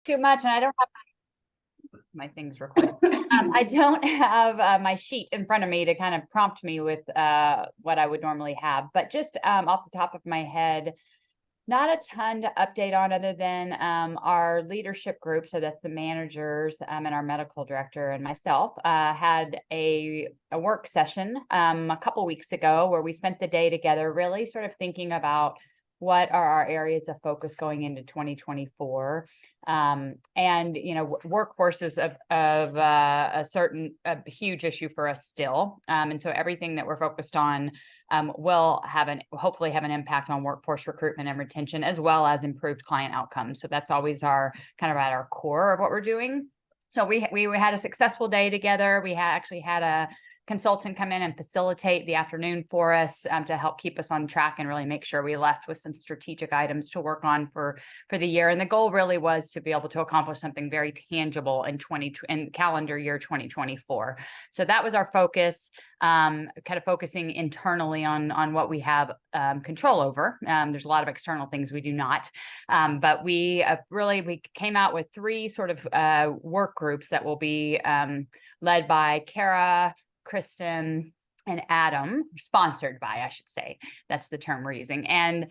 too much, and I don't have my things recorded. I don't have my sheet in front of me to kind of prompt me with what I would normally have, but just off the top of my head, not a ton to update on other than our leadership group. So that's the managers and our medical director and myself had a work session a couple weeks ago where we spent the day together, really sort of thinking about what are our areas of focus going into 2024. And, workforce is of a huge issue for us still. And so everything that we're focused on will hopefully have an impact on workforce recruitment and retention, as well as improved client outcomes. So that's always our kind of at our core of what we're doing. So we had a successful day together. We actually had a consultant come in and facilitate the afternoon for us to help keep us on track and really make sure we left with some strategic items to work on for the year. And the goal really was to be able to accomplish something very tangible in calendar year 2024. So that was our focus, kind of focusing internally on what we have control over. There's a lot of external things we do not, but we came out with 3 sort of work groups that will be led by Kara, Kristen, and Adam, sponsored by, I should say, that's the term we're using. And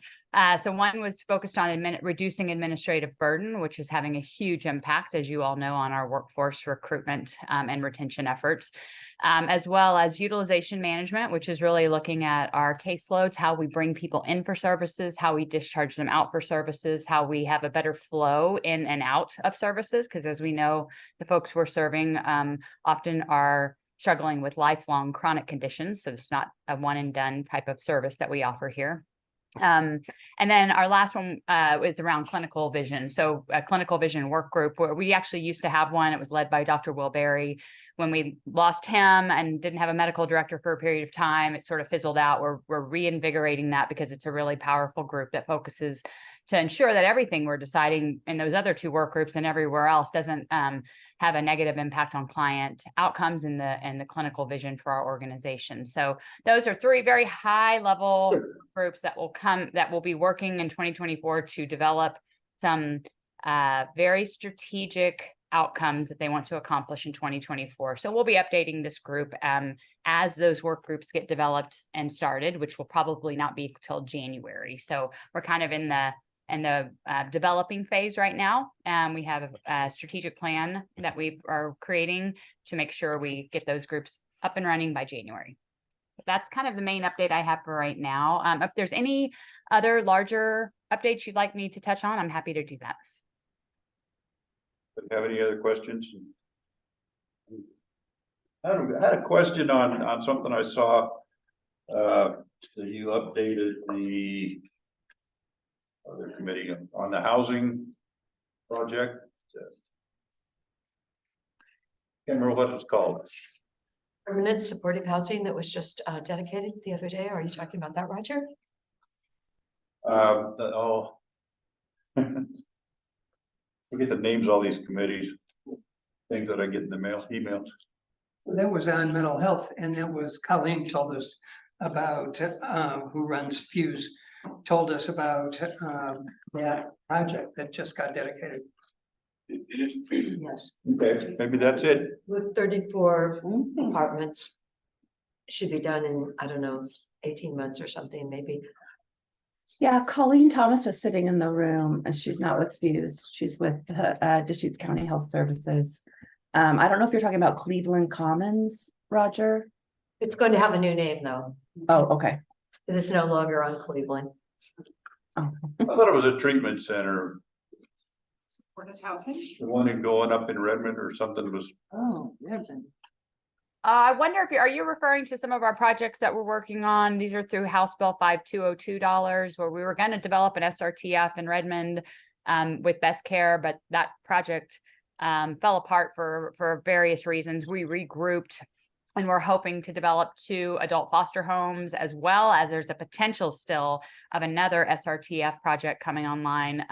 so one was focused on reducing administrative burden, which is having a huge impact, as you all know, on our workforce recruitment and retention efforts, as well as utilization management, which is really looking at our caseloads, how we bring people in for services, how we discharge them out for services, how we have a better flow in and out of services, because as we know, the folks we're serving often are struggling with lifelong chronic conditions. So it's not a one and done type of service that we offer here. And then our last one is around clinical vision. So a clinical vision work group where we actually used to have one. It was led by Dr. Will Berry. When we lost him and didn't have a medical director for a period of time, it sort of fizzled out. We're reinvigorating that because it's a really powerful group that focuses to ensure that everything we're deciding in those other 2 work groups and everywhere else doesn't have a negative impact on client outcomes and the clinical vision for our organization. So those are 3 very high level groups that will be working in 2024 to develop some very strategic outcomes that they want to accomplish in 2024. So we'll be updating this group as those work groups get developed and started, which will probably not be till January. So we're kind of in the developing phase right now. We have a strategic plan that we are creating to make sure we get those groups up and running by January. But that's kind of the main update I have for right now. If there's any other larger updates you'd like me to touch on, I'm happy to do that. Have any other questions? I had a question on something I saw. You updated the other committee on the housing project. Can't remember what it's called. Permanent supportive housing that was just dedicated the other day. Are you talking about that, Roger? Forget the names of all these committees, things that I get in the emails. That was on mental health, and that was Colleen told us about who runs Fuse, told us about that project that just got dedicated. Yes. Okay, maybe that's it. With 34 apartments, should be done in, I don't know, 18 months or something, maybe. Yeah, Colleen Thomas is sitting in the room, and she's not with Fuse. She's with Deschutes County Health Services. I don't know if you're talking about Cleveland Commons, Roger. It's going to have a new name though. Oh, okay. It's no longer on Cleveland. Oh. I thought it was a treatment center. Supportive housing. The one going up in Redmond or something was. Oh, Redmond. I wonder if are you referring to some of our projects that we're working on? These are through House Bill 5202 where we were going to develop an SRTF in Redmond with Best Care, but that project fell apart for various reasons. We regrouped and we're hoping to develop 2 adult foster homes, as well as there's a potential still of another SRTF project coming online.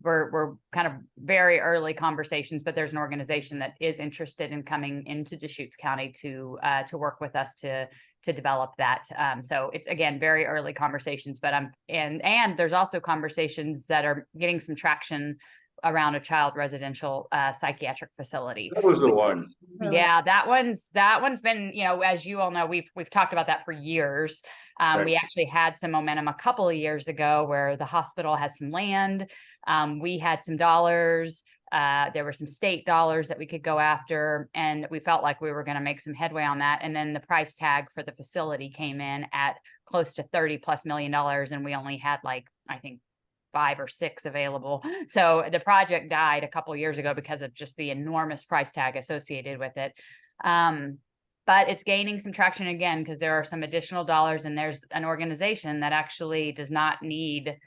We're kind of very early conversations, but there's an organization that is interested in coming into Deschutes County to work with us to develop that. So it's, again, very early conversations, but and there's also conversations that are getting some traction around a child residential psychiatric facility. That was the one. Yeah, that one's been, you know, as you all know, we've talked about that for years. Right. We actually had some momentum a couple of years ago where the hospital has some land. We had some dollars. There were some state dollars that we could go after, and we felt like we were going to make some headway on that. And then the price tag for the facility came in at close to $30+ million, and we only had like, I think, 5 or 6 available. So the project died a couple of years ago because of just the enormous price tag associated with it. But it's gaining some traction again because there are some additional dollars, and there's an organization that actually does not need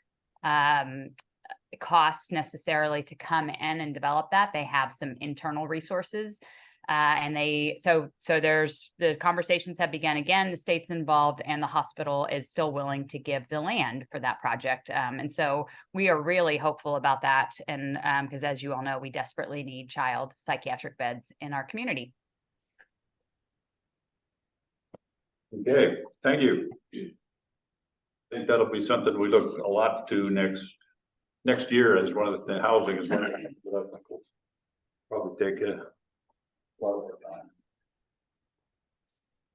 costs necessarily to come in and develop that. They have some internal resources. So there's the conversations have begun again, the state's involved, and the hospital is still willing to give the land for that project. And so we are really hopeful about that. And because as you all know, we desperately need child psychiatric beds in our community. Okay, thank you. I think that'll be something we look a lot to next year as one of the housing is one of the, probably take a lot of time.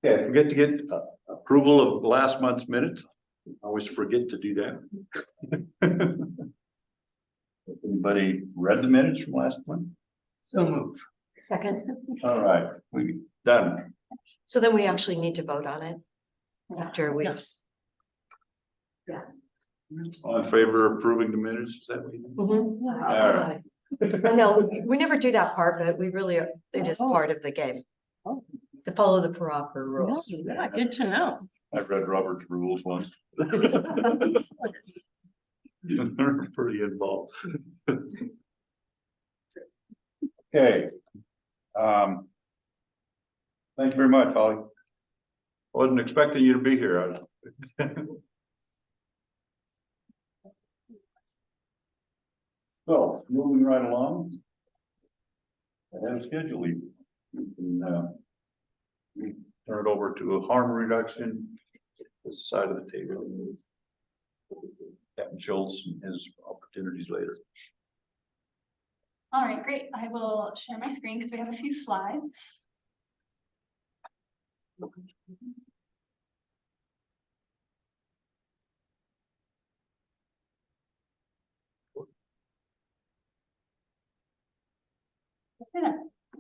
Okay, forget to get approval of last month's minutes. I always forget to do that. Anybody read the minutes from last month? So move. Second, All right, we done. so then we actually need to vote on it after we've. All in favor of approving the minutes? Is that what you think? Mhm. All right. I know, we never do that part, but we really, it is part of the game. To follow the proper rules. Yeah, good to know. I've read Robert's rules once. They're pretty involved. Okay. Thank you very much, Holly. Wasn't expecting you to be here. So, moving right along. I have a schedule. We can we turn it over to a harm reduction. This side of the table. Captain Schultz and his opportunities later. All right, great. I will share my screen because we have a few slides.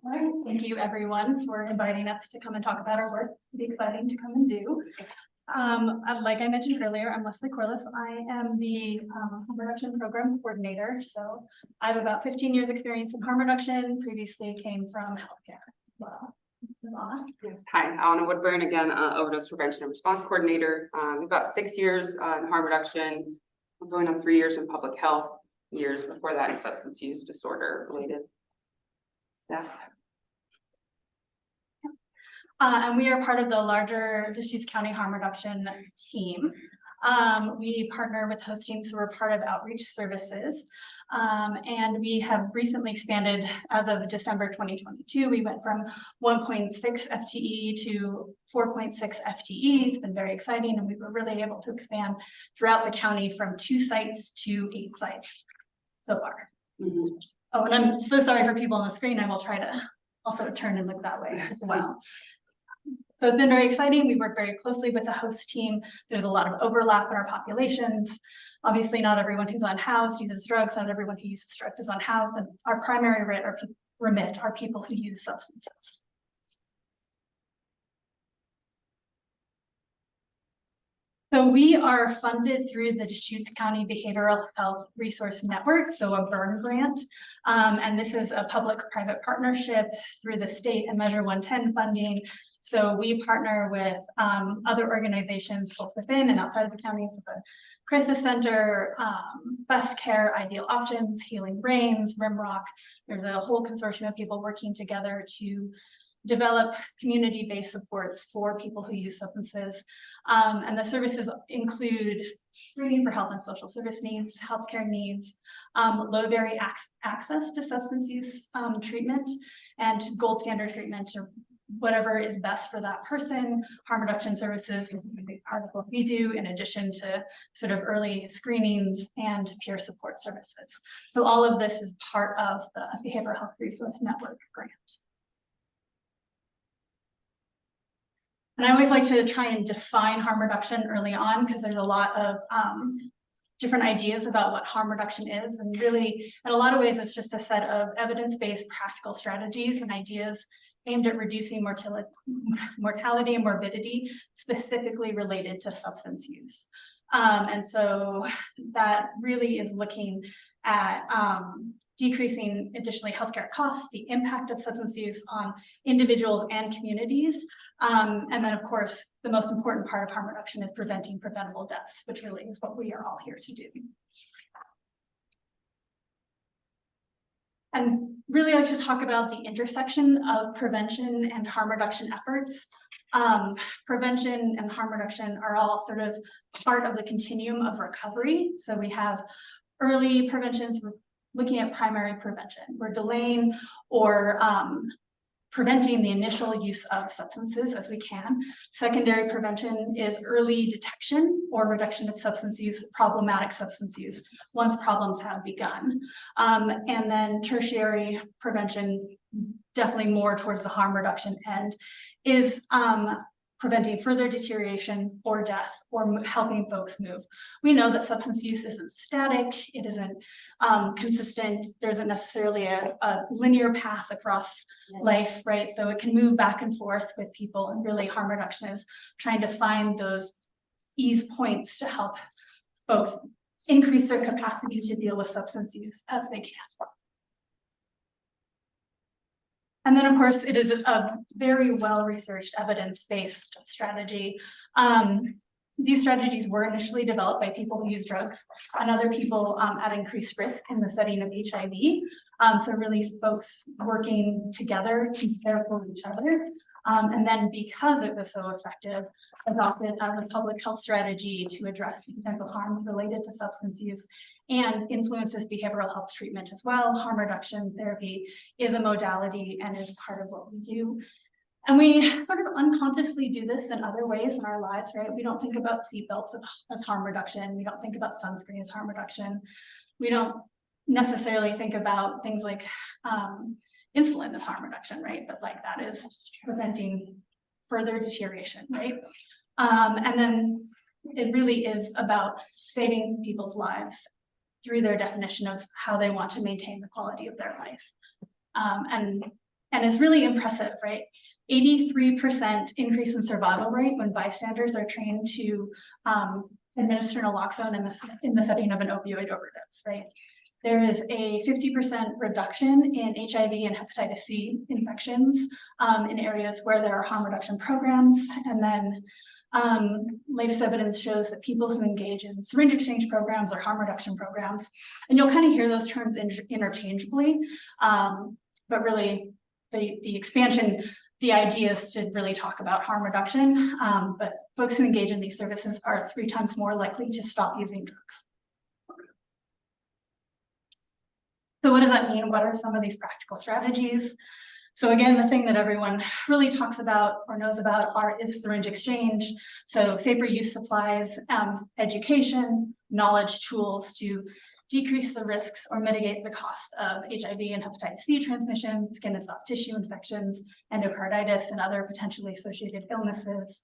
All right, thank you everyone for inviting us to come and talk about our work. It'll be exciting to come and do. Like I mentioned earlier, I'm Leslie Corliss. I am the harm reduction program coordinator. So I have about 15 years experience in harm reduction. Previously came from healthcare. Wow. Yes. Hi, Alana Woodburn, again, overdose prevention and response coordinator. About 6 years in harm reduction, going on 3 years in public health, years before that in substance use disorder related stuff. And we are part of the larger Deschutes County Harm Reduction team. We partner with host teams who are part of outreach services. And we have recently expanded as of December 2022. We went from 1.6 FTE to 4.6 FTE. It's been very exciting, and we were really able to expand throughout the county from 2 sites to 8 sites so far. Mm-hmm. Oh, and I'm so sorry for people on the screen. I will try to also turn and look that way as well. So it's been very exciting. We work very closely with the host team. There's a lot of overlap in our populations. Obviously, not everyone who's unhoused uses drugs. Not everyone who uses drugs is unhoused. And our primary remit are people who use substances. So we are funded through the Deschutes County Behavioral Health Resource Network, so a BURN grant. And this is a public-private partnership through the state and Measure 110 funding. So we partner with other organizations both within and outside of the county, so the Crisis Center, Best Care, Ideal Options, Healing Brains, Rimrock. There's a whole consortium of people working together to develop community-based supports for people who use substances. And the services include screening for health and social service needs, healthcare needs, low barrier access to substance use treatment, and gold standard treatment, or whatever is best for that person. Harm reduction services is a big part of what we do, in addition to sort of early screenings and peer support services. So all of this is part of the Behavioral Health Resource Network grant. And I always like to try and define harm reduction early on, because there's a lot of different ideas about what harm reduction is. And really, in a lot of ways, it's just a set of evidence-based practical strategies and ideas aimed at reducing mortality and morbidity, specifically related to substance use. And so that really is looking at decreasing additionally healthcare costs, the impact of substance use on individuals and communities. And then, of course, the most important part of harm reduction is preventing preventable deaths, which really is what we are all here to do. And really like to talk about the intersection of prevention and harm reduction efforts. Prevention and harm reduction are all sort of part of the continuum of recovery. So we have early preventions, we're looking at primary prevention. We're delaying or preventing the initial use of substances as we can. Secondary prevention is early detection or reduction of substance use, problematic substance use, once problems have begun. And then tertiary prevention, definitely more towards the harm reduction end, is preventing further deterioration or death, or helping folks move. We know that substance use isn't static, it isn't consistent, there isn't necessarily a linear path across life, right? So it can move back and forth with people, and really harm reduction is trying to find those ease points to help folks increase their capacity to deal with substance use as they can. And then, of course, it is a very well-researched, evidence-based strategy. These strategies were initially developed by people who use drugs and other people at increased risk in the setting of HIV. So really folks working together to care for each other. And then, because it was so effective, adopted a public health strategy to address potential harms related to substance use and influences behavioral health treatment as well. Harm reduction therapy is a modality and is part of what we do. And we sort of unconsciously do this in other ways in our lives, right? We don't think about seatbelts as harm reduction. We don't think about sunscreen as harm reduction. We don't necessarily think about things like insulin as harm reduction, right? But like that is preventing further deterioration, right? And then it really is about saving people's lives through their definition of how they want to maintain the quality of their life. And it's really impressive, right? 83% increase in survival rate when bystanders are trained to administer naloxone in the setting of an opioid overdose, right? There is a 50% reduction in HIV and hepatitis C infections in areas where there are harm reduction programs. And then latest evidence shows that people who engage in syringe exchange programs or harm reduction programs, and you'll kind of hear those terms interchangeably, but really the expansion, the idea is to really talk about harm reduction, but folks who engage in these services are 3 times more likely to stop using drugs. So what does that mean? What are some of these practical strategies? So again, the thing that everyone really talks about or knows about is syringe exchange. So safer use supplies, education, knowledge tools to decrease the risks or mitigate the costs of HIV and hepatitis C transmission, skin and soft tissue infections, endocarditis, and other potentially associated illnesses.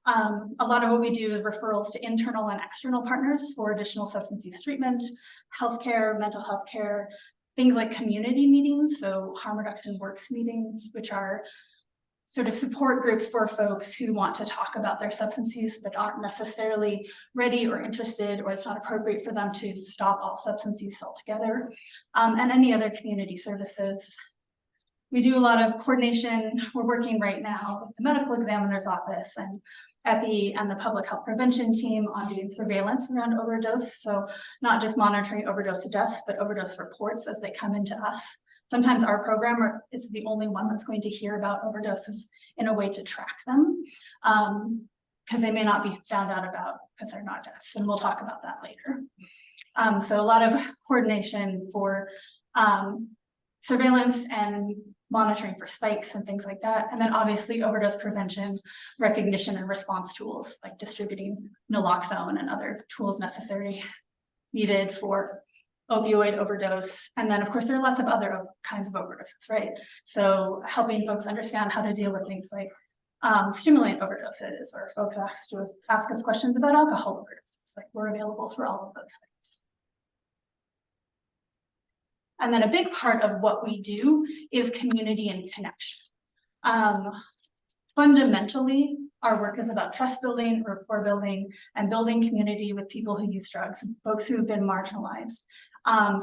A lot of what we do is referrals to internal and external partners for additional substance use treatment, healthcare, mental health care, things like community meetings, so harm reduction works meetings, which are sort of support groups for folks who want to talk about their substance use but aren't necessarily ready or interested, or it's not appropriate for them to stop all substance use altogether, and any other community services. We do a lot of coordination. We're working right now with the medical examiner's office and EPI and the public health prevention team on doing surveillance around overdose. So not just monitoring overdose deaths, but overdose reports as they come into us. Sometimes our program is the only one that's going to hear about overdoses in a way to track them, because they may not be found out about because they're not deaths, and we'll talk about that later. So a lot of coordination for surveillance and monitoring for spikes and things like that. And then obviously overdose prevention, recognition and response tools like distributing naloxone and other tools necessary needed for opioid overdose. And then of course, there are lots of other kinds of overdoses, right? So helping folks understand how to deal with things like stimulant overdoses, or folks ask us questions about alcohol overdoses. Like, we're available for all of those things. And then a big part of what we do is community and connection. Fundamentally, our work is about trust building, rapport building, and building community with people who use drugs, and folks who have been marginalized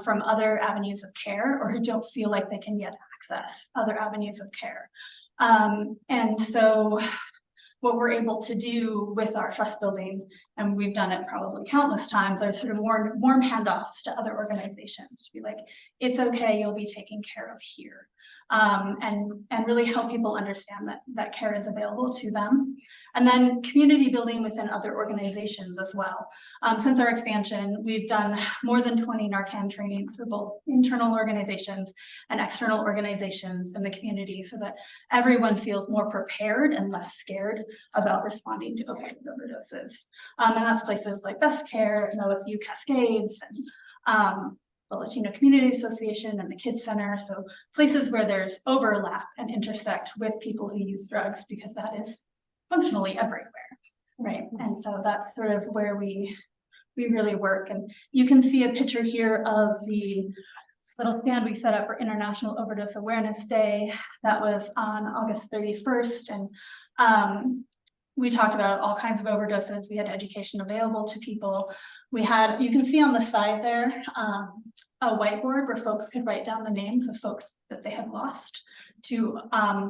from other avenues of care, or who don't feel like they can yet access other avenues of care. And so what we're able to do with our trust building, and we've done it probably countless times, are sort of warm handoffs to other organizations to be like, it's okay, you'll be taken care of here. And really help people understand that care is available to them. And then community building within other organizations as well. Since our expansion, we've done more than 20 Narcan trainings for both internal organizations and external organizations in the community, so that everyone feels more prepared and less scared about responding to opioid overdoses. And that's places like Best Care, and OSU Cascades, and the Latino Community Association and the Kids Center. So places where there's overlap and intersect with people who use drugs, because that is functionally everywhere, right? And so that's sort of where we really work. And you can see a picture here of the little stand we set up for International Overdose Awareness Day. That was on August 31st. And we talked about all kinds of overdoses. We had education available to people. We had, you can see on the side there, a whiteboard where folks could write down the names of folks that they had lost to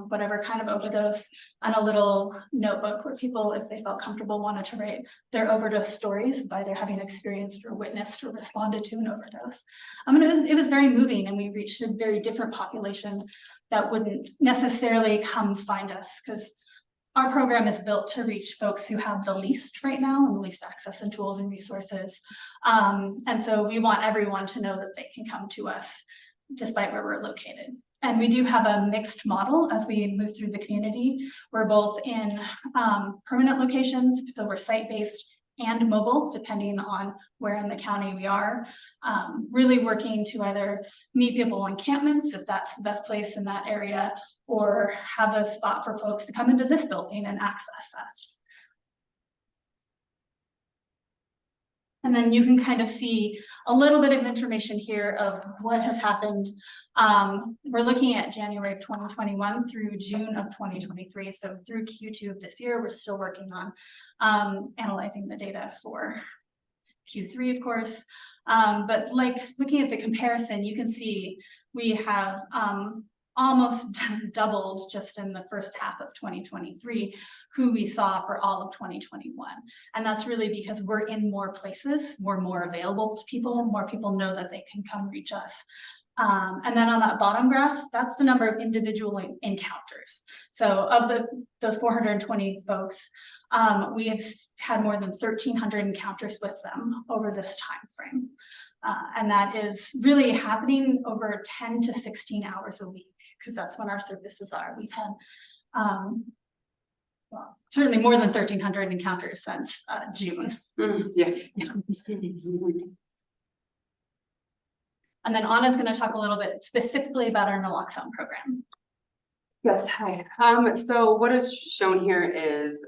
whatever kind of overdose, and a little notebook where people, if they felt comfortable, wanted to write their overdose stories by either having experienced or witnessed or responded to an overdose. And it was very moving, and we reached a very different population that wouldn't necessarily come find us, because our program is built to reach folks who have the least right now, and the least access and tools and resources. And so we want everyone to know that they can come to us despite where we're located. And we do have a mixed model as we move through the community. We're both in permanent locations, so we're site-based and mobile, depending on where in the county we are. Really working to either meet people in encampments, if that's the best place in that area, or have a spot for folks to come into this building and access us. And then you can kind of see a little bit of information here of what has happened. We're looking at January of 2021 through June of 2023. So through Q2 of this year, we're still working on analyzing the data for Q3, of course. But like looking at the comparison, you can see we have almost doubled just in the first half of 2023 who we saw for all of 2021. And that's really because we're in more places, we're more available to people, more people know that they can come reach us. And then on that bottom graph, that's the number of individual encounters. So of those 420 folks, we have had more than 1,300 encounters with them over this time frame. And that is really happening over 10 to 16 hours a week, because that's when our services are. We've had well, certainly more than 1,300 encounters since June. Yeah. And then Anna's going to talk a little bit specifically about our naloxone program. Yes, hi. So what is shown here is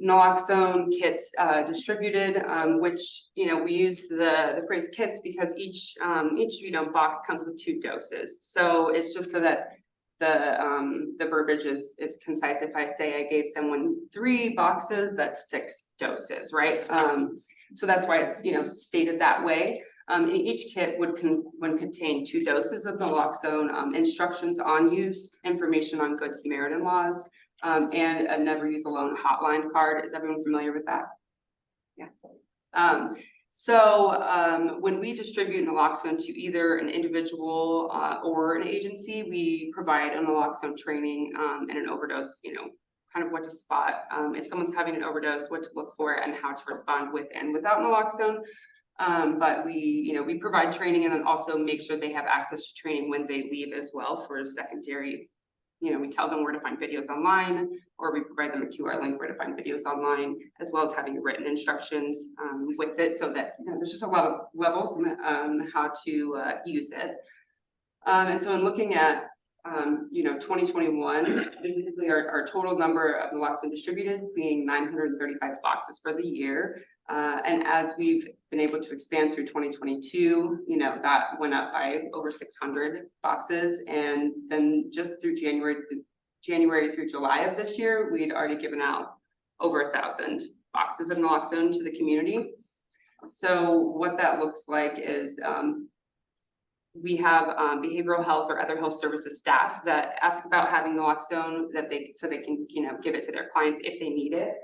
naloxone kits distributed, which, you know, we use the phrase kits because each box comes with 2 doses. So it's just so that the verbiage is concise. If I say I gave someone 3 boxes, that's 6 doses, right? So that's why it's, you know, stated that way. Each kit would contain 2 doses of naloxone, instructions on use, information on Good Samaritan laws, and a never use alone hotline card. Is everyone familiar with that? Yeah. So when we distribute naloxone to either an individual or an agency, we provide a naloxone training and an overdose, you know, kind of what to spot if someone's having an overdose, what to look for, and how to respond with and without naloxone. But we provide training and then also make sure they have access to training when they leave as well for secondary. We tell them where to find videos online, or we provide them a QR link where to find videos online, as well as having written instructions with it, so that there's just a lot of levels how to use it. And so in looking at 2021, basically our total number of naloxone distributed being 935 boxes for the year. And as we've been able to expand through 2022, that went up by over 600 boxes. And then just through January through July of this year, we'd already given out over 1,000 boxes of naloxone to the community. So what that looks like is we have behavioral health or other health services staff that ask about having naloxone so they can give it to their clients if they need it.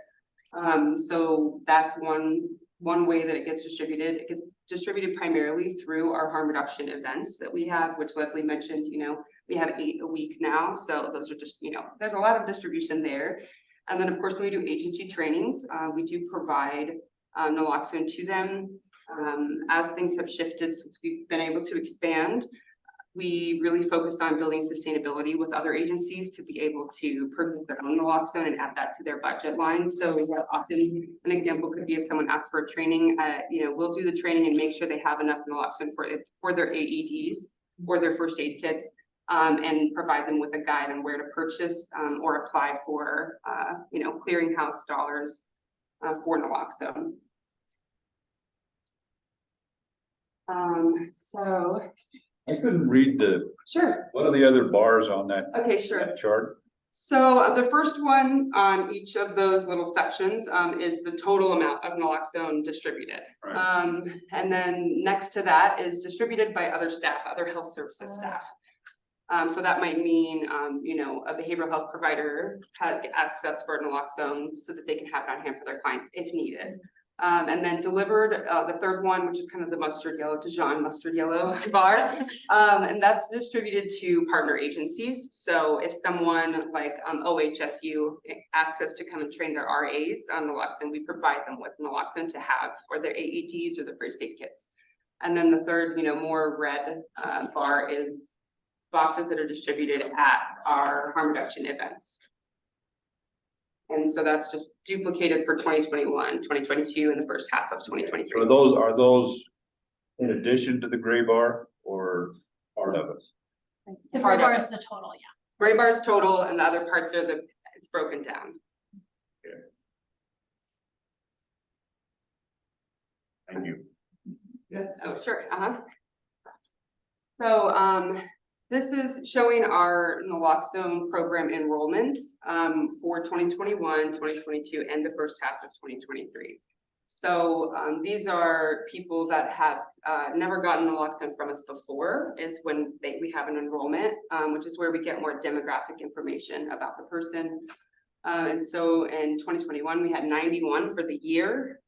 So that's one way that it gets distributed. It gets distributed primarily through our harm reduction events that we have, which Leslie mentioned. We have 8 a week now, so those are just there's a lot of distribution there. And then of course when we do agency trainings, we do provide naloxone to them. As things have shifted since we've been able to expand, we really focused on building sustainability with other agencies to be able to purchase their own naloxone and add that to their budget line. So often an example could be if someone asks for a training, we'll do the training and make sure they have enough naloxone for their AEDs or their first aid kits, and provide them with a guide on where to purchase or apply for clearinghouse dollars for naloxone. So I couldn't read sure. what are the other bars on that Okay, sure. chart? So the first one on each of those little sections is the total amount of naloxone distributed. Right. And then next to that is distributed by other staff, other health services staff. So that might mean, a behavioral health provider asks us for naloxone so that they can have it on hand for their clients if needed. And then delivered, the third one, which is kind of the mustard yellow, Dijon mustard yellow bar. And that's distributed to partner agencies. So if someone like OHSU asks us to come and train their RAs on naloxone, we provide them with naloxone to have for their AEDs or their first aid kits. And then the third, more red bar is boxes that are distributed at our harm reduction events. And so that's just duplicated for 2021, 2022, and the first half of 2023. So are those in addition to the gray bar or part of it? The Part gray bar of is the total, yeah. Gray bars total, and the other parts are it's broken down. Thank you. Oh, sure, So, this is showing our naloxone program enrollments, for 2021, 2022, and the first half of 2023. So, these are people that have, never gotten naloxone from us before, is when we have an enrollment, which is where we get more demographic information about the person. And so in 2021, we had 91 for the year,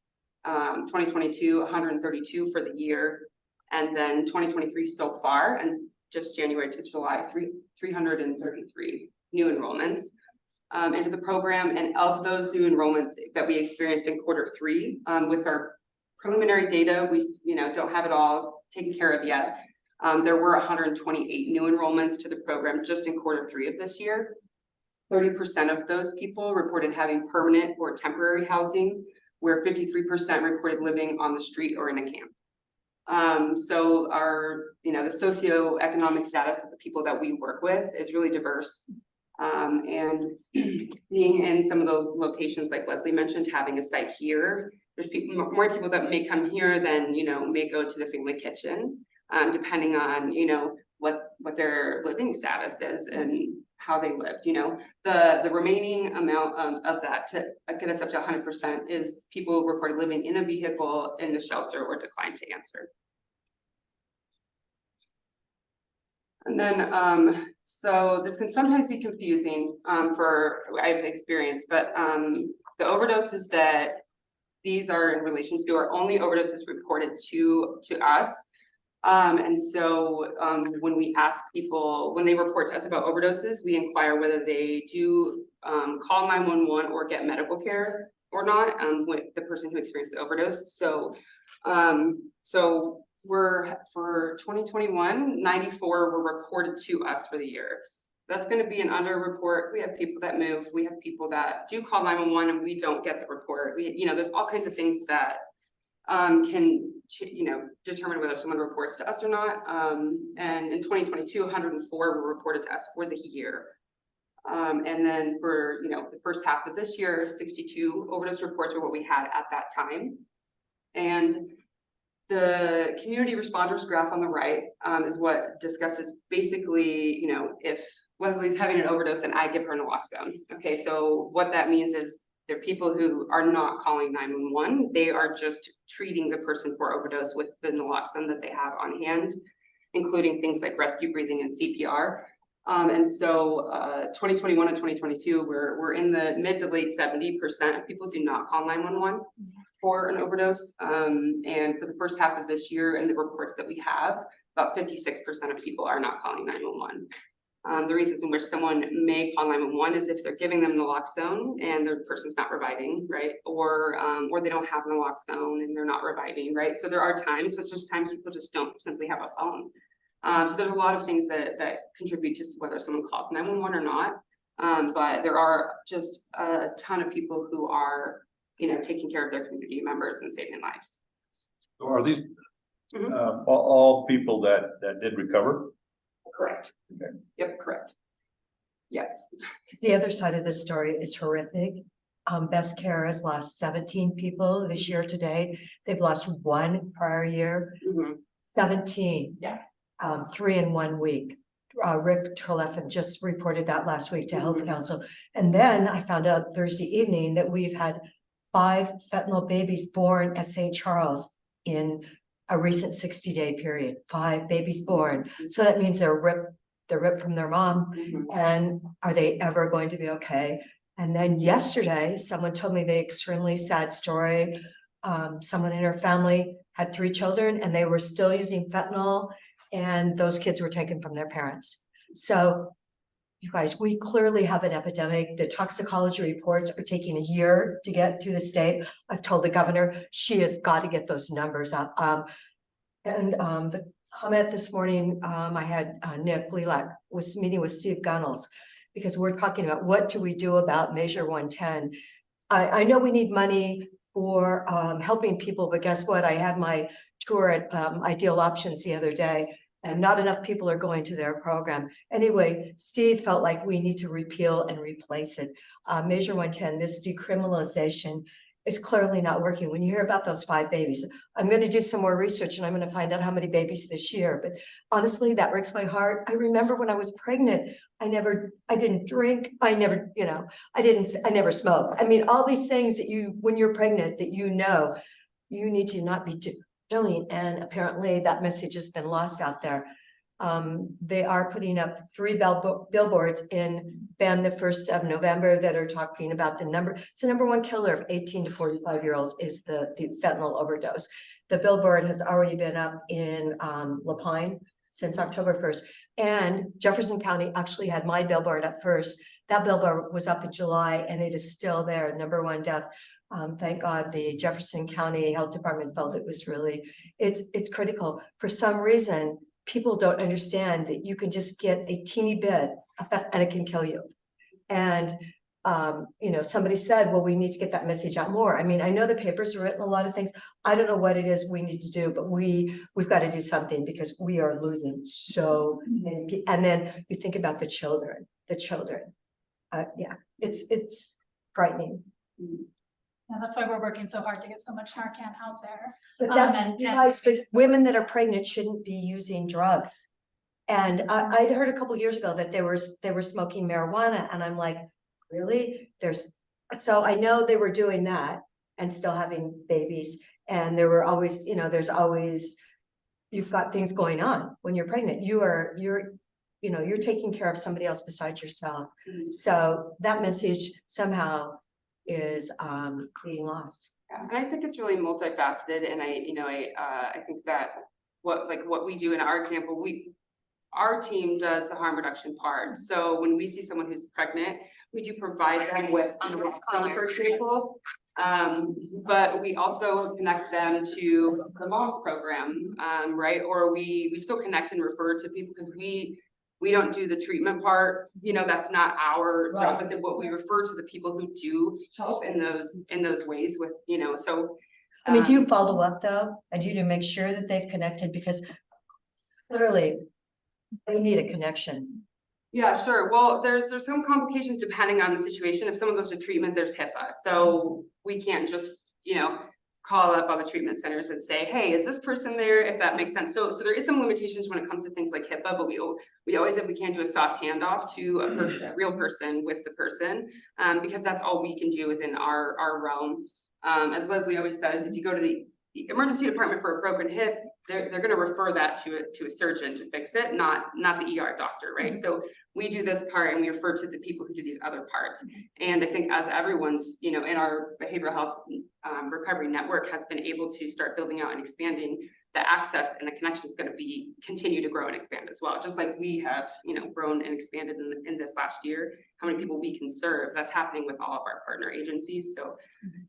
2022, 132 for the year, and then 2023 so far, and just January to July, 333 new enrollments into the program. And of those new enrollments that we experienced in Q3, with our preliminary data, we don't have it all taken care of yet. There were 128 new enrollments to the program just in Q3 of this year. 30% of those people reported having permanent or temporary housing, where 53% reported living on the street or in a camp. So the socioeconomic status of the people that we work with is really diverse. And being in some of the locations, like Leslie mentioned, having a site here, there's more people that may come here than, may go to the family kitchen, depending on, what their living status is and how they lived. The remaining amount of that to get us up to 100% is people who reported living in a vehicle, in the shelter, or declined to answer. And then, so this can sometimes be confusing I've experienced, but the overdoses that these are in relation to are only overdoses reported to us. And so when we ask people, when they report to us about overdoses, we inquire whether they do call 911 or get medical care or not, with the person who experienced the overdose. So, so we're, for 2021, 94 were reported to us for the year. That's gonna be an underreport. We have people that move, we have people that do call 911 and we don't get the report. There's all kinds of things that can, determine whether someone reports to us or not. And in 2022, 104 were reported to us for the year. And then for, the first half of this year, 62 overdose reports were what we had at that time. And the community responders graph on the right is what discusses basically, if Leslie's having an overdose and I give her naloxone. Okay, so what that means is there are people who are not calling 911. They are just treating the person for overdose with the naloxone that they have on hand, including things like rescue breathing and CPR. And so 2021 and 2022, we're in the mid to late 70% of people do not call 911 for an overdose. And for the first half of this year, and the reports that we have, about 56% of people are not calling 911. The reasons in which someone may call 911 is if they're giving them naloxone and the person's not reviving, right? Or they don't have naloxone and they're not reviving, right? So there are times, but there's times people just don't simply have a phone. So there's a lot of things that contribute to whether someone calls 911 or not. But there are just a ton of people who are, taking care of their community members and saving lives. So are these all people that did recover? Correct. Okay. Yep, correct. Yeah. The other side of the story is horrific. Best Care has lost 17 people this year to date. They've lost one prior year, 17. Yeah. 3 in 1 week. Rick Treleffen just reported that last week to Health Council. And then I found out Thursday evening that we've had 5 fentanyl babies born at St. Charles in a recent 60-day period. 5 babies born. So that means they're ripped from their mom. And are they ever going to be okay? And then yesterday, someone told me the extremely sad story. Someone in her family had 3 children and they were still using fentanyl, and those kids were taken from their parents. So you guys, we clearly have an epidemic. The toxicology reports are taking a year to get through the state. I've told the governor she has got to get those numbers up. The comment this morning, I had Nick Lilac was meeting with Steve Gunnels, because we're talking about what do we do about Measure 110. I know we need money for helping people, but guess what? I had my tour at Ideal Options the other day, and not enough people are going to their program. Anyway, Steve felt like we need to repeal and replace it. Measure 110, this decriminalization is clearly not working. When you hear about those 5 babies, I'm going to do some more research and I'm going to find out how many babies this year. But honestly, that breaks my heart. I remember when I was pregnant, I didn't drink. I never smoked. I mean, all these things that when you're pregnant, that you need to not be doing. And apparently that message has been lost out there. They are putting up 3 billboards in Bend the 1st of November that are talking about it's the number 1 killer of 18 to 45-year-olds is the fentanyl overdose. The billboard has already been up in Lapine since October 1st. And Jefferson County actually had my billboard up first. That billboard was up in July and it is still there, number 1 death. Thank God the Jefferson County Health Department felt it was it's critical. For some reason, people don't understand that you can just get a teeny bit and it can kill you. And, somebody said, well, we need to get that message out more. I mean, I know the papers have written a lot of things. I don't know what it is we need to do, but we've got to do something because we are losing so many people. And then you think about the children. Yeah, it's frightening. Yeah, that's why we're working so hard to get so much Narcan out there. But that's, and- you guys, but women that are pregnant shouldn't be using drugs. And I'd heard a couple years ago that they were smoking marijuana, and I'm like, really? So I know they were doing that and still having babies. And there were always, you've got things going on when you're pregnant. You're taking care of somebody else besides yourself. So that message somehow is being lost. Yeah, and I think it's really multifaceted, and I think that what we do in our example, our team does the harm reduction part. So when we see someone who's pregnant, we do provide them with naloxone, for example. But we also connect them to the moms program, right? Or we still connect and refer to people because we don't do the treatment part, you know, that's not our job, but then what we refer to the people who do help in those ways with, you know, so. I mean, do you follow up though? And do you make sure that they've connected? Because clearly they need a connection. Yeah, sure. Well, there's some complications depending on the situation. If someone goes to treatment, there's HIPAA. So we can't just, you know, call up all the treatment centers and say, hey, is this person there? If that makes sense. So there is some limitations when it comes to things like HIPAA, but we always, if we can, do a soft handoff to a person, a real person with the person, because that's all we can do within our realm. As Leslie always says, if you go to the emergency department for a broken hip, they're going to refer that to a surgeon to fix it, not the ER doctor, right? So we do this part and we refer to the people who do these other parts. And I think as everyone's, you know, in our behavioral health recovery network has been able to start building out and expanding, the access and the connection is going to continue to grow and expand as well. Just like we have, you know, grown and expanded in this last year, how many people we can serve, that's happening with all of our partner agencies. So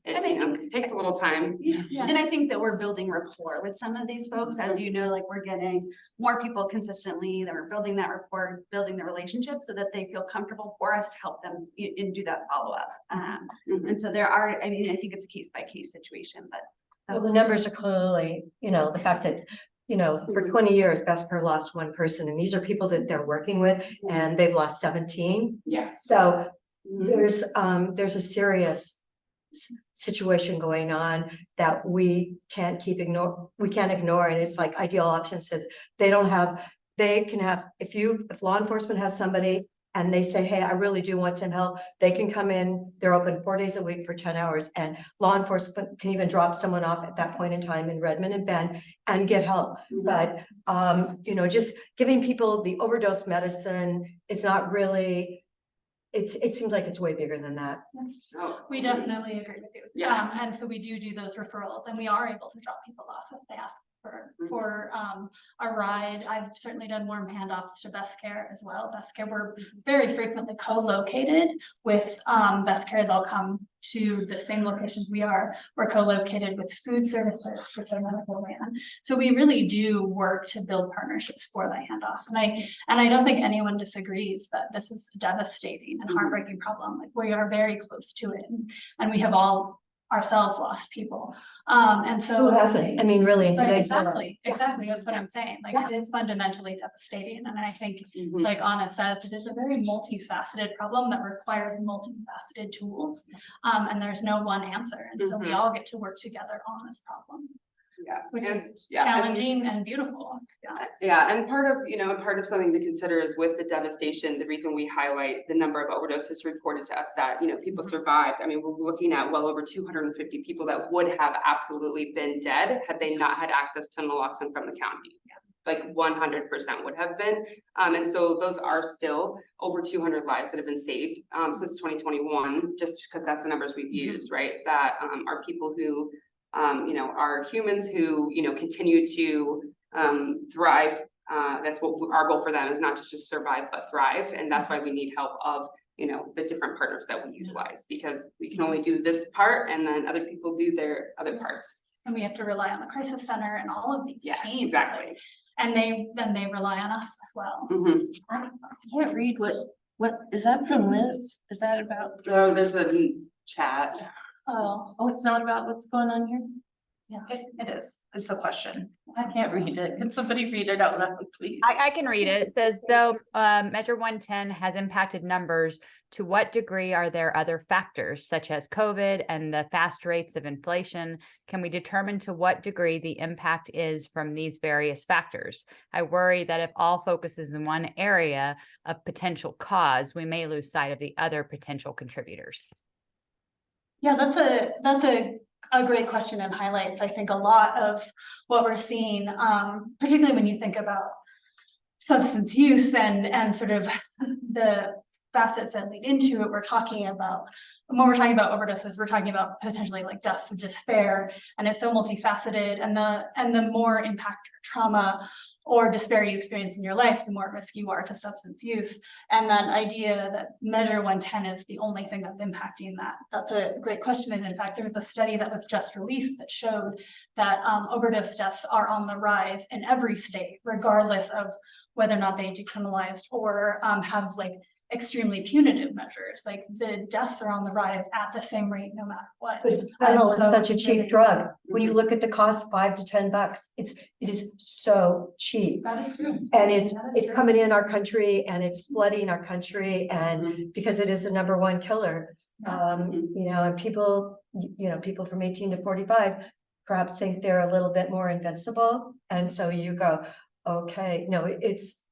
it's, you know, it takes a little time. Yeah. And I think that we're building rapport with some of these folks, as you know, like we're getting more people consistently, that we're building that rapport, building the relationship so that they feel comfortable for us to help them and do that follow-up. And so there are, I mean, I think it's a case by case situation, but. Well, the numbers are clearly, you know, the fact that, you know, for 20 years, Best-Care lost one person, and these are people that they're working with, and they've lost 17. Yeah. So there's a serious situation going on that we can't ignore, and it's like Ideal Options says they can have, if law enforcement has somebody and they say, hey, I really do want some help, they can come in, they're open 4 days a week for 10 hours, and law enforcement can even drop someone off at that point in time in Redmond and Bend and get help. But, you know, just giving people the overdose medicine is not really, it seems like it's way bigger than that. Oh, We definitely agree with you. Yeah. And so we do those referrals, and we are able to drop people off if they ask for a ride. I've certainly done warm handoffs to Best-Care as well. Best-Care, we're very frequently co-located with Best-Care. They'll come to the same locations we are. We're co-located with food services, which are medical van. So we really do work to build partnerships for that handoff. And I don't think anyone disagrees that this is a devastating and heartbreaking problem. Like, we are very close to it, and we have all ourselves lost people. And so Who hasn't? I mean, really, in Right, today's world. exactly, that's what I'm saying. Like, it is fundamentally devastating, and I think, Mhm. like Anna says, it is a very multifaceted problem that requires multifaceted tools. And there's no one answer, and so we all get to work together on this problem, Yeah. which And- is yeah, and- challenging and beautiful. Yeah, and part of something to consider is with the devastation, the reason we highlight the number of overdoses reported to us that, you know, people survived. I mean, we're looking at well over 250 people that would have absolutely been dead had they not had access to naloxone from the county. Like 100% would have been. And so those are still over 200 lives that have been saved since 2021, just because that's the numbers we've used, right? That are people who, you know, are humans who, you know, continue to thrive. That's what our goal for them is, not just survive, but thrive. And that's why we need help of, you know, the different partners that we utilize, because we can only do this part and then other people do their other parts. And we have to rely on the crisis center and all of these Yeah, teams. exactly. like, And they rely on us as well. Mhm. I can't read what, is that from Liz? Is that about, Oh, there's a chat. Oh, oh, it's not about what's going on here? yeah. It is, it's a question. I can't read it. Can somebody read it out loud, please? I can read it. It says, though Measure 110 has impacted numbers, to what degree are there other factors such as COVID and the fast rates of inflation? Can we determine to what degree the impact is from these various factors? I worry that if all focuses in one area of potential cause, we may lose sight of the other potential contributors. Yeah, that's a great question, and highlights, I think, a lot of what we're seeing, particularly when you think about substance use and sort of the facets that lead into it. When we're talking about overdoses, we're talking about potentially like deaths of despair, and it's so multifaceted, and the more impact or trauma or despair you experience in your life, the more at risk you are to substance use. And that idea that Measure 110 is the only thing that's impacting that. That's a great question. And in fact, there was a study that was just released that showed that overdose deaths are on the rise in every state, regardless of whether or not they decriminalized or have like extremely punitive measures. Like the deaths are on the rise at the same rate, no matter what. But fentanyl is so such a it's cheap really- drug. When you look at the cost, $5 to $10, it is so cheap. That is true. And it's That is true. coming in our country and it's flooding our country, and because it is the #1 killer. You know, and people, you know, people from 18 to 45 perhaps think they're a little bit more invincible. And so you go, okay, no,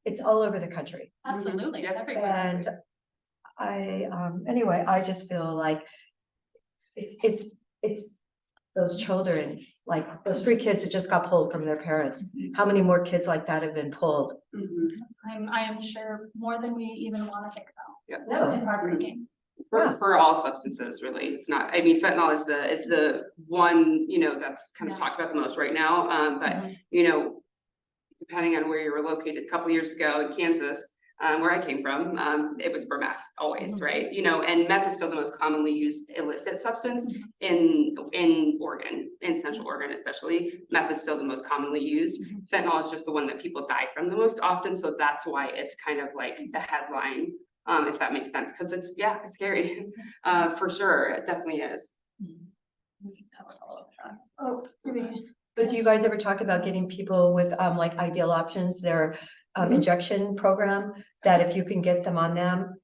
it's all over the country. Absolutely, it's Yeah. everywhere. And anyway, I just feel like it's those children, like those 3 kids that just got pulled from their parents. How many more kids like that have been pulled? I am sure more than we even want to think about. No. It's heartbreaking. For all substances, really, it's not, I mean, fentanyl is the one, you know, that's kind of Yeah. talked about the most right now, but, you know, depending on where you were located, a couple years ago in Kansas, where I came from, it was for meth always, right? You know, and meth is still the most commonly used illicit substance in Oregon, in Central Oregon especially. Meth is still the most commonly used. Fentanyl is just the one that people die from the most often, so that's why it's kind of like the headline, if that makes sense, because it's scary, for sure, it definitely is. Oh, maybe. But do you guys ever talk about getting people with like Ideal Options, their injection program? That if you can get them on them,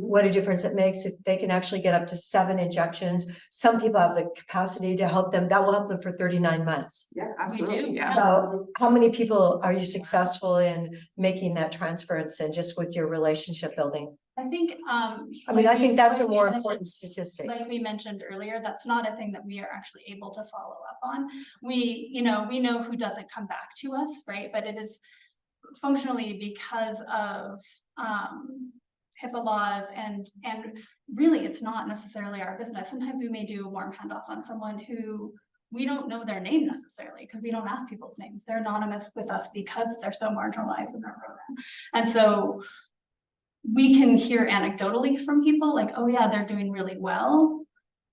what a difference it makes if they can actually get up to 7 injections. Some people have the capacity to help them, that will help them for 39 months. Yeah, absolutely, yeah. So how many people are you successful in making that transference and just with your relationship building? I think, I mean, I think that's a like we more mentioned- important statistic. Like we mentioned earlier, that's not a thing that we are actually able to follow up on. We, you know, we know who doesn't come back to us, right? But it is functionally because of HIPAA laws and really it's not necessarily our business. Sometimes we may do a warm handoff on someone who we don't know their name necessarily because we don't ask people's names. They're anonymous with us because they're so marginalized in our program. And so we can hear anecdotally from people like, oh yeah, they're doing really well,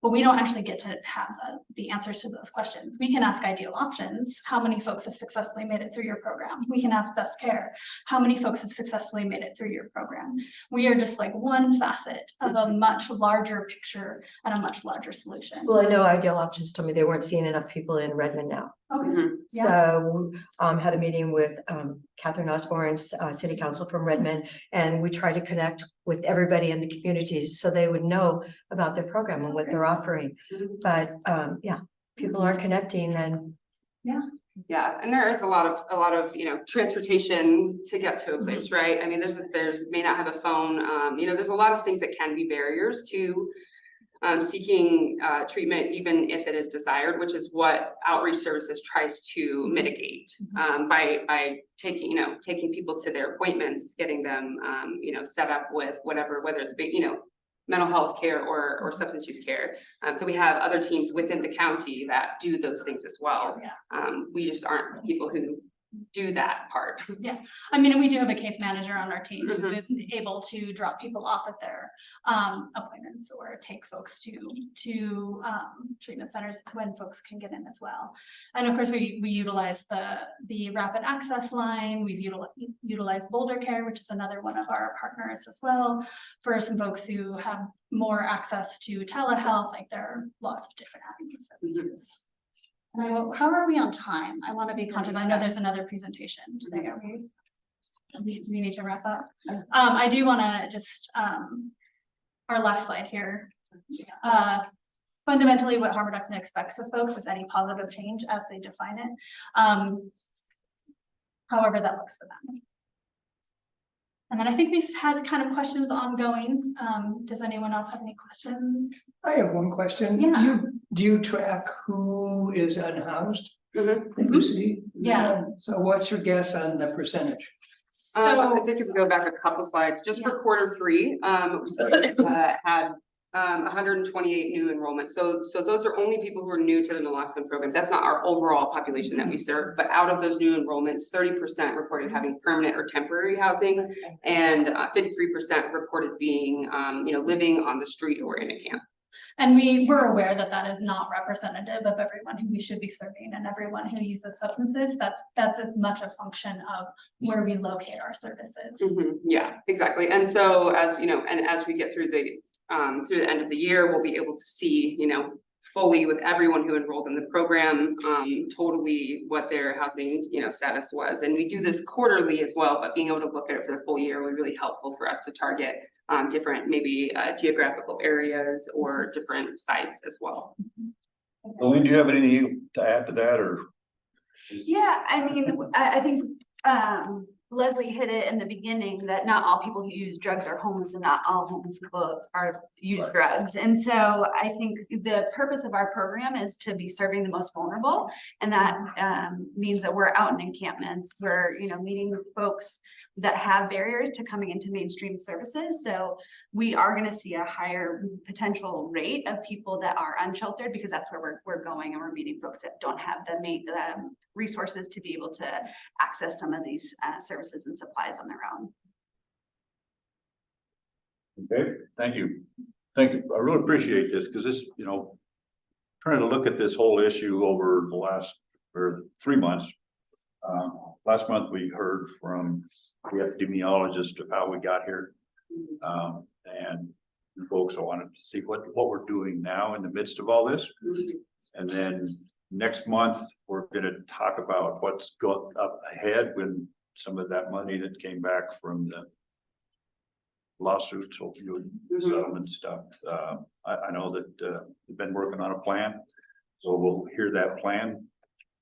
but we don't actually get to have the answers to those questions. We can ask Ideal Options, how many folks have successfully made it through your program? We can ask Best Care, how many folks have successfully made it through your program? We are just like one facet of a much larger picture and a much larger solution. Well, I know Ideal Options told me they weren't seeing enough people in Redmond now. Okay. Yeah. So had a meeting with Catherine Osborne's city council from Redmond, and we tried to connect with everybody in the communities so they would know about their program and what they're offering. But yeah, people aren't connecting and Yeah, and there is a lot of, you know, transportation to get to a place, right? I mean, there's may not have a phone, you know, there's a lot of things that can be barriers to seeking treatment, even if it is desired, which is what outreach services tries to mitigate by taking people to their appointments, getting them, you know, set up with whatever, whether it's, you know, mental health care or substance use care. So we have other teams within the county that do those things as well. We just aren't people who do that part. I mean, we do have a case manager on our team who is able to drop people off at their appointments or take folks to treatment centers when folks can get in as well. And of course, we utilize the rapid access line. We've utilized Boulder Care, which is another one of our partners as well, for some folks who have more access to telehealth. Like there are lots of different avenues that we use. And how are we on time? I want to be conscious. I know there's another presentation today. Are we need to wrap up. I do want to just our last slide here. Fundamentally, what Harvard Reduction expects of folks is any positive change as they define it. However that looks for them. And then I think we had kind of questions ongoing. Does anyone else have any questions? I have one question. Yeah. Do you track who is unhoused? That you see? Yeah. So what's your guess on the percentage? I think if we go back a couple slides, just for quarter 3, had 128 new enrollments. So those are only people who are new to the naloxone program. That's not our overall population that we serve, but out of those new enrollments, 30% reported having permanent or temporary housing, and 53% reported being, living on the street or in a camp. And we were aware that that is not representative of everyone who we should be serving and everyone who uses substances. That's as much a function of where we locate our services. Yeah, exactly. And so as we get through the end of the year, we'll be able to see, fully with everyone who enrolled in the program, totally what their housing, status was. And we do this quarterly as well, but being able to look at it for the full year was really helpful for us to target different maybe geographical areas or different sites as well. Colleen, do you have anything to add to that, or? Yeah, I mean, I think Leslie hit it in the beginning that not all people who use drugs are homeless and not all homeless people use drugs. And so I think the purpose of our program is to be serving the most vulnerable. And that means that we're out in encampments, we're, meeting folks that have barriers to coming into mainstream services. So we are going to see a higher potential rate of people that are unsheltered, because that's where we're going, and we're meeting folks that don't have the resources to be able to access some of these services and supplies on their own. Okay, thank you. Thank you. I really appreciate this, because this, trying to look at this whole issue over the last 3 months. Last month, we heard from the epidemiologist of how we got here. And folks wanted to see what we're doing now in the midst of all this. And then next month, we're going to talk about what's going up ahead when some of that money that came back from the lawsuits, settlement stuff. I know that we've been working on a plan, so we'll hear that plan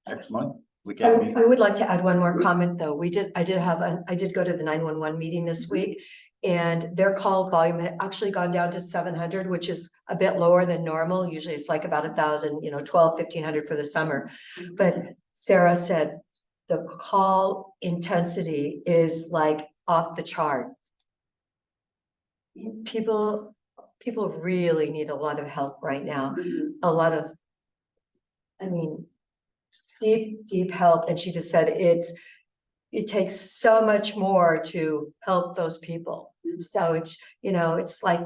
next month. I would like to add one more comment, though. I did go to the 911 meeting this week, and their call volume had actually gone down to 700, which is a bit lower than normal. Usually it's like about 1,000, 1,500 for the summer. But Sarah said the call intensity is like off the chart. People really need a lot of help right now. A lot of, deep help. And she just said it takes so much more to help those people. So it's like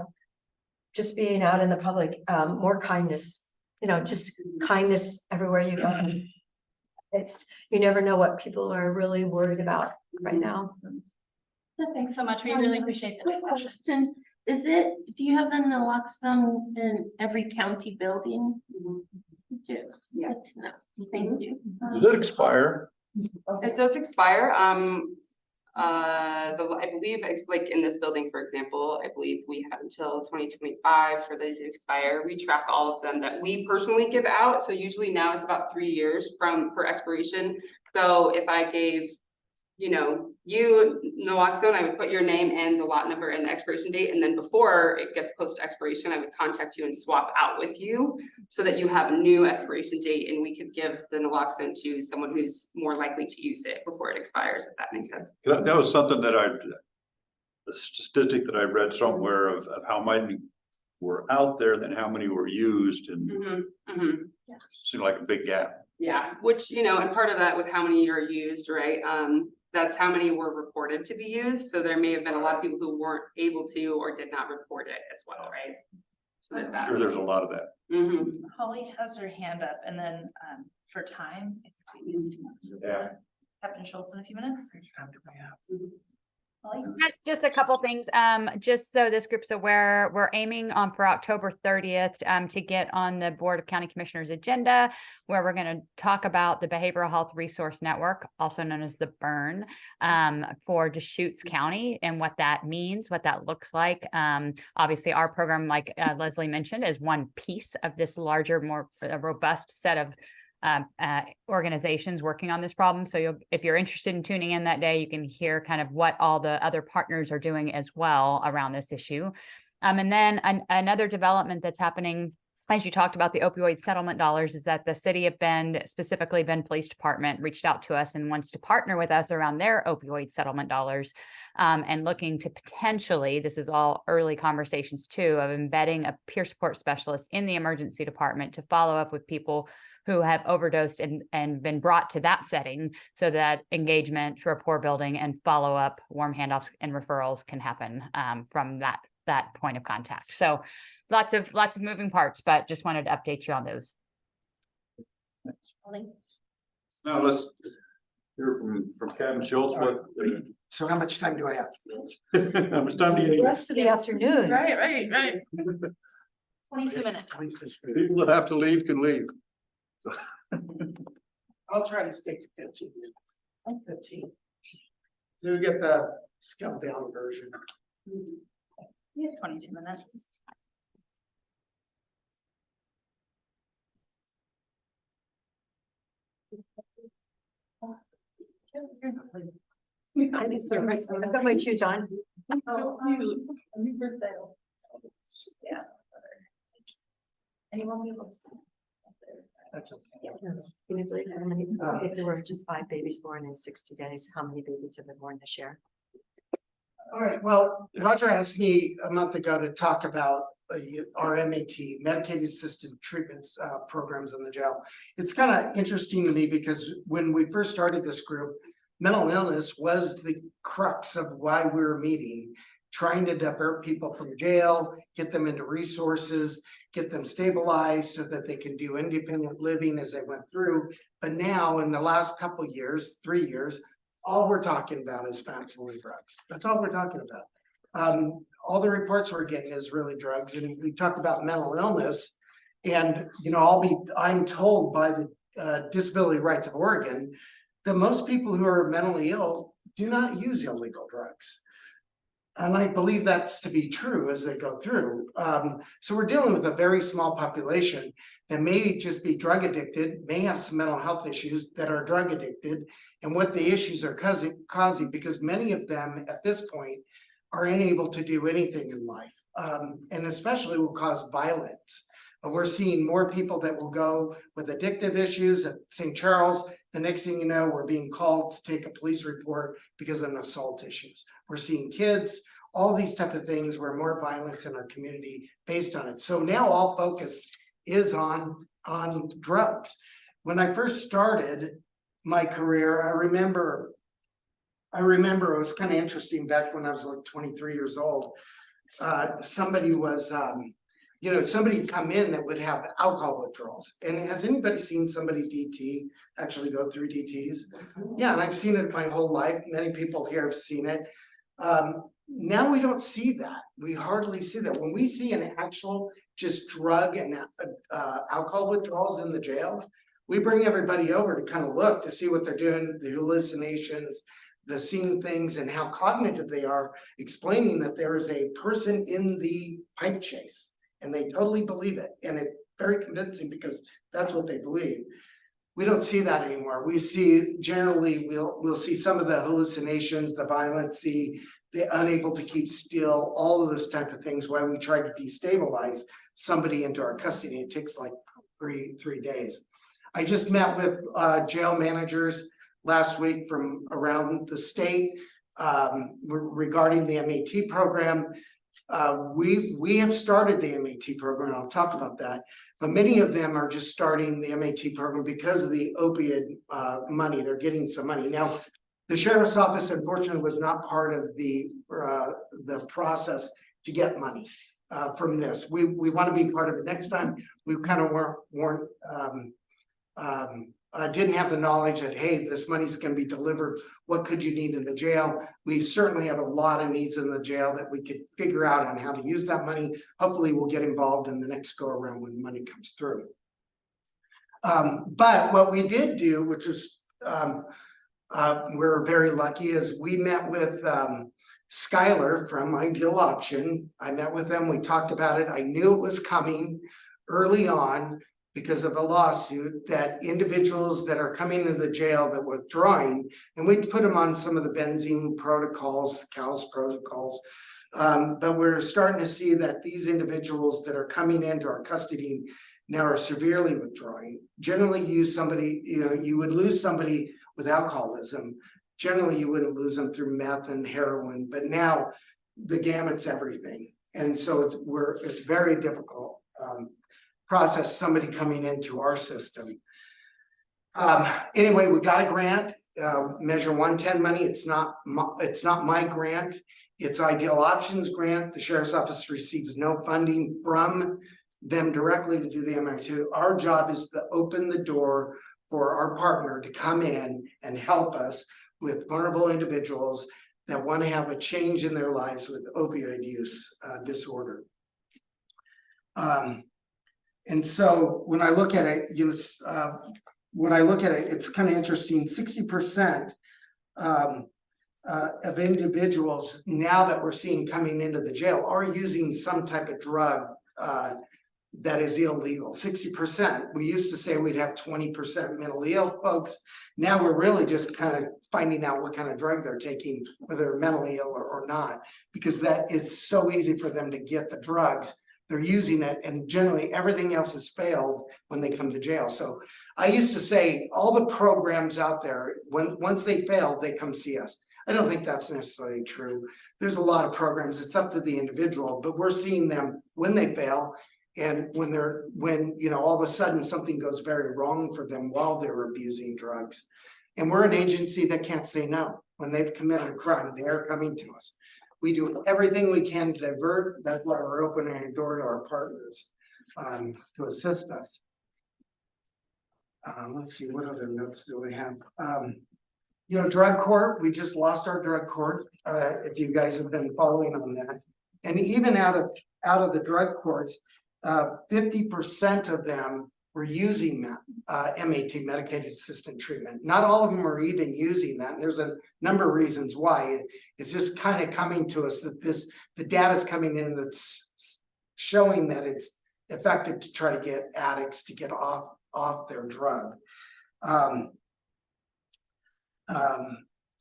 just being out in the public, more kindness, just kindness everywhere you go. You never know what people are really worried about right now. Thanks so much. We really appreciate the Quick discussion. question, do you have the naloxone in every county building? Yeah. Good to know. Thank you. Does it expire? It does expire. I believe it's like in this building, for example, I believe we have until 2025 for these to expire. We track all of them that we personally give out. So usually now it's about 3 years for expiration. So if I gave, you naloxone, I would put your name and the lot number and the expiration date. And then before it gets close to expiration, I would contact you and swap out with you so that you have a new expiration date, and we could give the naloxone to someone who's more likely to use it before it expires, if that makes sense. That was something that a statistic that I read somewhere of how many were out there than how many were used, and seemed like a big gap. Yeah, which, and part of that with how many are used, right? That's how many were reported to be used. So there may have been a lot of people who weren't able to or did not report it as well, right? So there's that. Sure, there's a lot of that. Holly has her hand up, and then for time, Yeah. Captain Schultz in a few minutes. Holly? Just a couple things, just so this group's aware, we're aiming for October 30th to get on the Board of County Commissioners agenda, where we're going to talk about the Behavioral Health Resource Network, also known as the BERN, for Deschutes County, and what that means, what that looks like. Obviously, our program, like Leslie mentioned, is one piece of this larger, more robust set of organizations working on this problem. So if you're interested in tuning in that day, you can hear kind of what all the other partners are doing as well around this issue. And then another development that's happening as you talked about the opioid settlement dollars, is that the city of Bend, specifically Bend Police Department, reached out to us and wants to partner with us around their opioid settlement dollars. And looking to potentially, this is all early conversations too, of embedding a peer support specialist in the emergency department to follow up with people who have overdosed and been brought to that setting, so that engagement, rapport building, and follow up, warm handoffs and referrals can happen from that point of contact. So lots of moving parts, but just wanted to update you on those. Now let's hear from Kevin Schultz. What, So how much time do I have? how much time do you The need? rest of the afternoon. Right. 22 minutes. People that have to leave can leave. I'll try to stick to 15 minutes. 15. So we get the scaled down version. You have 22 minutes. I've got my shoes on. Yeah. And you won't be able to see. That's okay. Can you believe how many, if there were just 5 babies born in 60 days, how many babies have been born this year? All right, well, Roger asked me a month ago to talk about our MAT, medicated assisted treatments programs in the jail. It's kind of interesting to me because when we first started this group, mental illness was the crux of why we were meeting, trying to divert people from jail, get them into resources, get them stabilized so that they can do independent living as they went through. But now in the last couple of years, 3 years, all we're talking about is fentanyl and drugs. That's all we're talking about. All the reports we're getting is really drugs, and we talked about mental illness. And, you know, I'm told by the Disability Rights of Oregon that most people who are mentally ill do not use illegal drugs. And I believe that's to be true as they go through. So we're dealing with a very small population that may just be drug addicted, may have some mental health issues that are drug addicted, and what the issues are causing, because many of them at this point are unable to do anything in life, and especially will cause violence. We're seeing more people that will go with addictive issues at St. Charles. The next thing you know, we're being called to take a police report because of assault issues. We're seeing kids, all these type of things where more violence in our community based on it. So now all focus is on drugs. When I first started my career, I remember it was kind of interesting back when I was like 23 years old. Somebody was, somebody come in that would have alcohol withdrawals. And has anybody seen somebody DT actually go through DTs? Yeah, and I've seen it my whole life. Many people here have seen it. Now we don't see that. We hardly see that. When we see an actual just drug and alcohol withdrawals in the jail, we bring everybody over to kind of look to see what they're doing, the hallucinations, the seeing things, and how cognitive they are, explaining that there is a person in the pipe chase. And they totally believe it. And it's very convincing because that's what they believe. We don't see that anymore. We see generally, we'll see some of the hallucinations, the violence, the unable to keep still, all of those type of things, why we try to destabilize somebody into our custody. It takes like three days. I just met with jail managers last week from around the state regarding the MAT program. We have started the MAT program, and I'll talk about that, but many of them are just starting the MAT program because of the opioid money. They're getting some money. Now, the sheriff's office unfortunately was not part of the process to get money from this. We want to be part of it next time. We kind of didn't have the knowledge that, hey, this money's going to be delivered. What could you need in the jail? We certainly have a lot of needs in the jail that we could figure out on how to use that money. Hopefully we'll get involved in the next go around when money comes through. But what we did do, which was, we're very lucky, is we met with Skylar from Ideal Option. I met with them, we talked about it. I knew it was coming early on, because of a lawsuit, that individuals that are coming to the jail that were withdrawing, and we put them on some of the benzene protocols, CALS protocols, But we're starting to see that these individuals that are coming into our custody now are severely withdrawing. Generally, you would lose somebody with alcoholism. Generally, you wouldn't lose them through meth and heroin, but now the gamut's everything. And so it's very difficult process somebody coming into our system. Anyway, we got a grant, Measure 110 money. It's not my grant. It's Ideal Options grant. The Sheriff's Office receives no funding from them directly to do the MI2. Our job is to open the door for our partner to come in and help us with vulnerable individuals that want to have a change in their lives with opioid use disorder. And so when I look at it, it's kind of interesting. 60% of individuals now that we're seeing coming into the jail are using some type of drug that is illegal. 60%. We used to say we'd have 20% mentally ill folks. Now we're really just kind of finding out what kind of drug they're taking, whether they're mentally ill or not, because that is so easy for them to get the drugs. They're using it, and generally everything else has failed when they come to jail. So I used to say all the programs out there, once they fail, they come see us. I don't think that's necessarily true. There's a lot of programs. It's up to the individual, but we're seeing them when they fail. And when all of a sudden something goes very wrong for them while they're abusing drugs. And we're an agency that can't say no. When they've committed a crime, they are coming to us. We do everything we can to divert. That's why we're opening a door to our partners to assist us. Let's see, what other notes do we have? Drug court, we just lost our drug court, if you guys have been following on that. And even out of the drug courts, 50% of them were using that MAT, medicated assisted treatment. Not all of them are even using that. And there's a number of reasons why. It's just kind of coming to us that the data is coming in that's showing that it's effective to try to get addicts to get off their drug.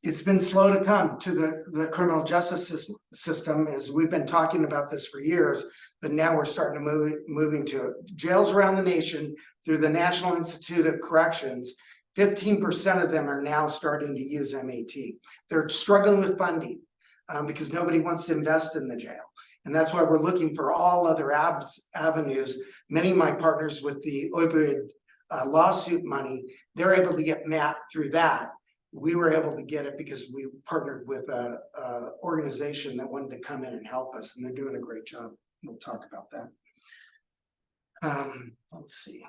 It's been slow to come to the criminal justice system, as we've been talking about this for years, but now we're starting to moving to it. Jails around the nation through the National Institute of Corrections, 15% of them are now starting to use MAT. They're struggling with funding because nobody wants to invest in the jail. And that's why we're looking for all other avenues. Many of my partners with the opioid lawsuit money, they're able to get MAT through that. We were able to get it because we partnered with a organization that wanted to come in and help us, and they're doing a great job. We'll talk about that. Let's see.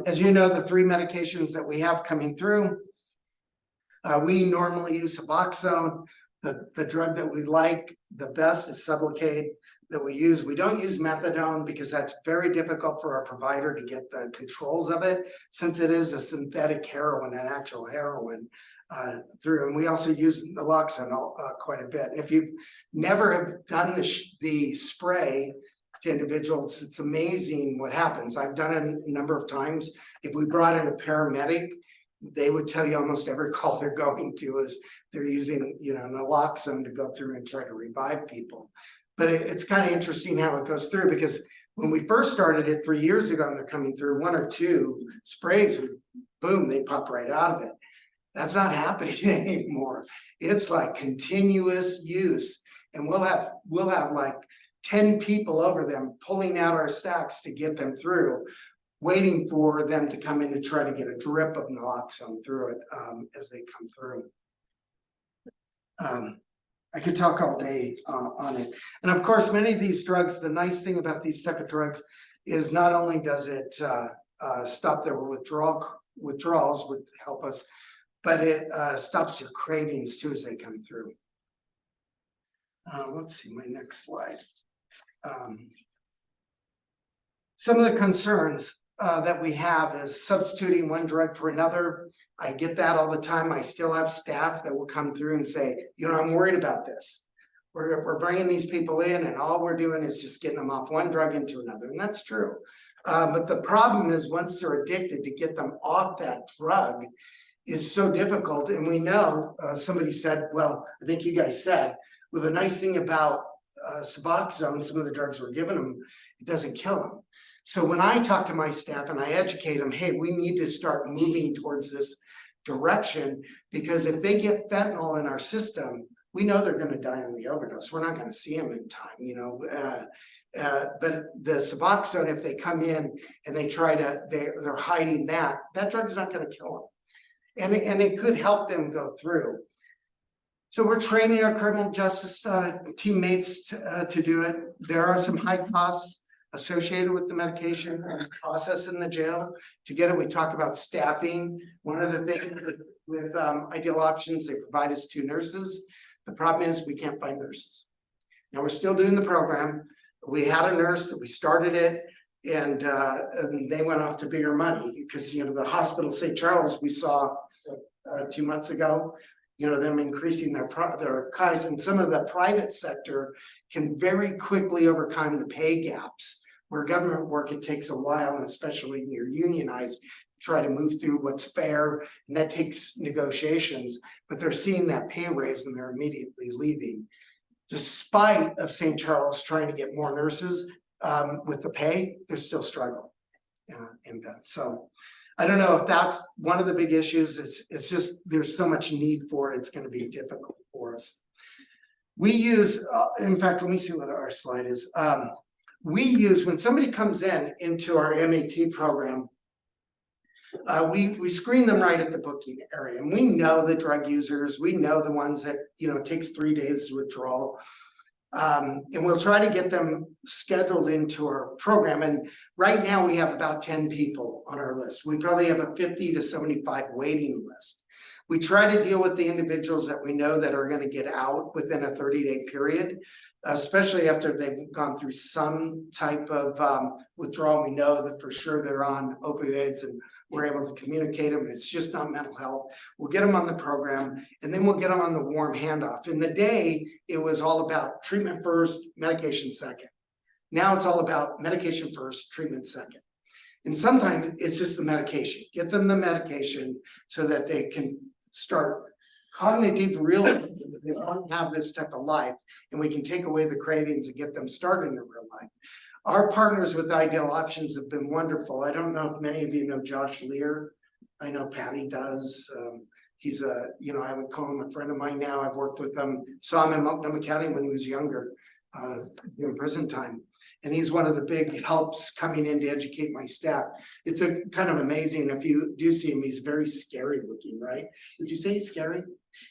As you know, the 3 medications that we have coming through, we normally use Suboxone. The drug that we like the best is Sublocade that we use. We don't use methadone because that's very difficult for our provider to get the controls of it, since it is a synthetic heroin, an actual heroin through. And we also use naloxone quite a bit. And if you've never have done the spray to individuals, it's amazing what happens. I've done it a number of times. If we brought in a paramedic, they would tell you almost every call they're going to is they're using, naloxone to go through and try to revive people. But it's kind of interesting how it goes through, because when we first started it 3 years ago and they're coming through 1 or 2 sprays, boom, they pop right out of it. That's not happening anymore. It's like continuous use. And we'll have like 10 people over them pulling out our stacks to get them through, waiting for them to come in to try to get a drip of naloxone through it as they come through. I could talk all day on it. And of course, many of these drugs, the nice thing about these type of drugs is not only does it stop their withdrawals, would help us, but it stops your cravings too as they come through. Let's see my next slide. Some of the concerns that we have is substituting one drug for another. I get that all the time. I still have staff that will come through and say, I'm worried about this. We're bringing these people in and all we're doing is just getting them off one drug into another. And that's true. But the problem is once they're addicted, to get them off that drug is so difficult. And we know, somebody said, well, I think you guys said, well, the nice thing about Suboxone, some of the drugs we're giving them, it doesn't kill them. So when I talk to my staff and I educate them, hey, we need to start moving towards this direction, because if they get fentanyl in our system, we know they're gonna die on the overdose. We're not gonna see them in time, you know. But the Suboxone, if they come in and they try to, they're hiding that drug is not gonna kill them. And it could help them go through. So we're training our criminal justice teammates to do it. There are some high costs associated with the medication and the process in the jail. To get it, we talk about staffing. One of the things with Ideal Options, they provide us 2 nurses. The problem is we can't find nurses. Now we're still doing the program. We had a nurse that we started it, and they went off to bigger money because, you know, the hospital St. Charles we saw 2 months ago, you know, them increasing their costs, and some of the private sector can very quickly overcome the pay gaps. Where government work, it takes a while, and especially when you're unionized, try to move through what's fair, and that takes negotiations, but they're seeing that pay raise and they're immediately leaving. Despite of St. Charles trying to get more nurses with the pay, they're still struggling. So I don't know if that's one of the big issues. It's just, there's so much need for it. It's going to be difficult for us. We use, in fact, let me see what our slide is. We use, when somebody comes into our MAT program, we screen them right at the booking area, and we know the drug users, we know the ones that, you know, it takes 3 days withdrawal. And we'll try to get them scheduled into our program. And right now we have about 10 people on our list. We probably have a 50 to 75 waiting list. We try to deal with the individuals that we know that are going to get out within a 30-day period, especially after they've gone through some type of withdrawal. We know that for sure they're on opioids, and we're able to communicate them. It's just not mental health. We'll get them on the program, and then we'll get them on the warm handoff. In the day, it was all about treatment first, medication second. Now it's all about medication first, treatment second. And sometimes it's just the medication. Get them the medication so that they can start cognitive realism. They don't have this type of life, and we can take away the cravings and get them started in real life. Our partners with Ideal Options have been wonderful. I don't know if many of you know Josh Lear. I know Patty does. He's you know, I would call him a friend of mine now. I've worked with him, saw him in Multnomah County when he was younger, in prison time. And he's one of the big helps coming in to educate my staff. It's a kind of amazing. If you do see him, he's very scary looking, right? Would you say he's scary?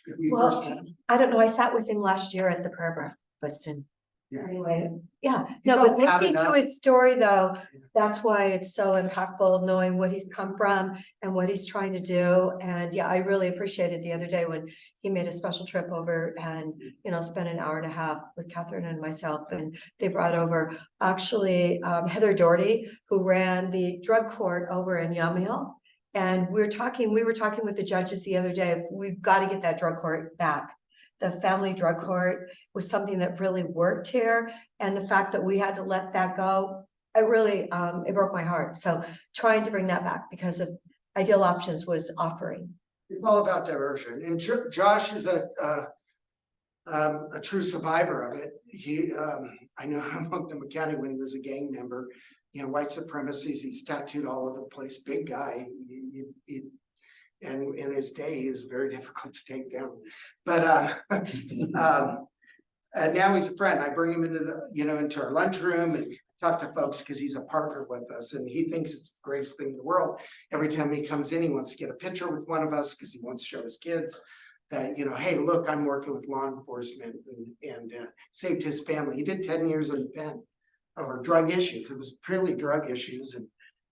If you first met him? I don't know. I sat with him last year at the prayer breakfast, and Yeah. anyway, yeah. He's No, all but listening padded to up. his story though, that's why it's so impactful, knowing what he's come from and what he's trying to do. And yeah, I really appreciated the other day when he made a special trip over and, you know, spent an hour and a half with Catherine and myself. And they brought over actually Heather Doherty, who ran the drug court over in Yamhill. And we were talking with the judges the other day. We've got to get that drug court back. The family drug court was something that really worked here. And the fact that we had to let that go, it really, it broke my heart. So trying to bring that back because of Ideal Options was offering. It's all about diversion. And Josh is a true survivor of it. He, I know him in Multnomah County when he was a gang member, you know, white supremacies, he's tattooed all over the place, big guy. And in his day, he was very difficult to take down. But and now he's a friend. I bring him into the, you know, into our lunchroom and talk to folks because he's a partner with us, and he thinks it's the greatest thing in the world. Every time he comes in, he wants to get a picture with one of us because he wants to show his kids that, you know, hey, look, I'm working with law enforcement, and saved his family. He did 10 years in the pen over drug issues. It was purely drug issues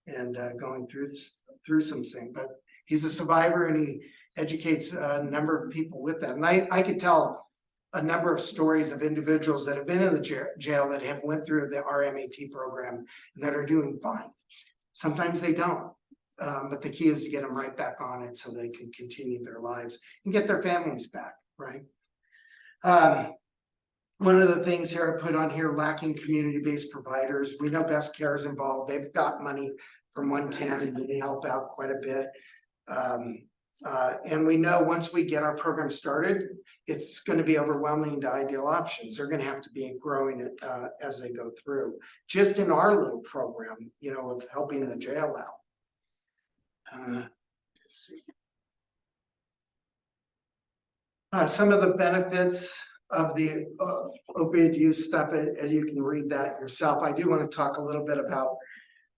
and going through some things, but he's a survivor and he educates a number of people with that. And I could tell a number of stories of individuals that have been in the jail that have went through the RMAT program and that are doing fine. Sometimes they don't, but the key is to get them right back on it so they can continue their lives and get their families back, right? One of the things here I put on here, lacking community-based providers. We know Best Care is involved. They've got money from 110 and they help out quite a bit. And we know once we get our program started, it's gonna be overwhelming to Ideal Options. They're gonna have to be growing it, as they go through. Just in our little program, you know, of helping the jail out. Let's see. Some of the benefits of the opioid use stuff, and you can read that yourself. I do want to talk a little bit about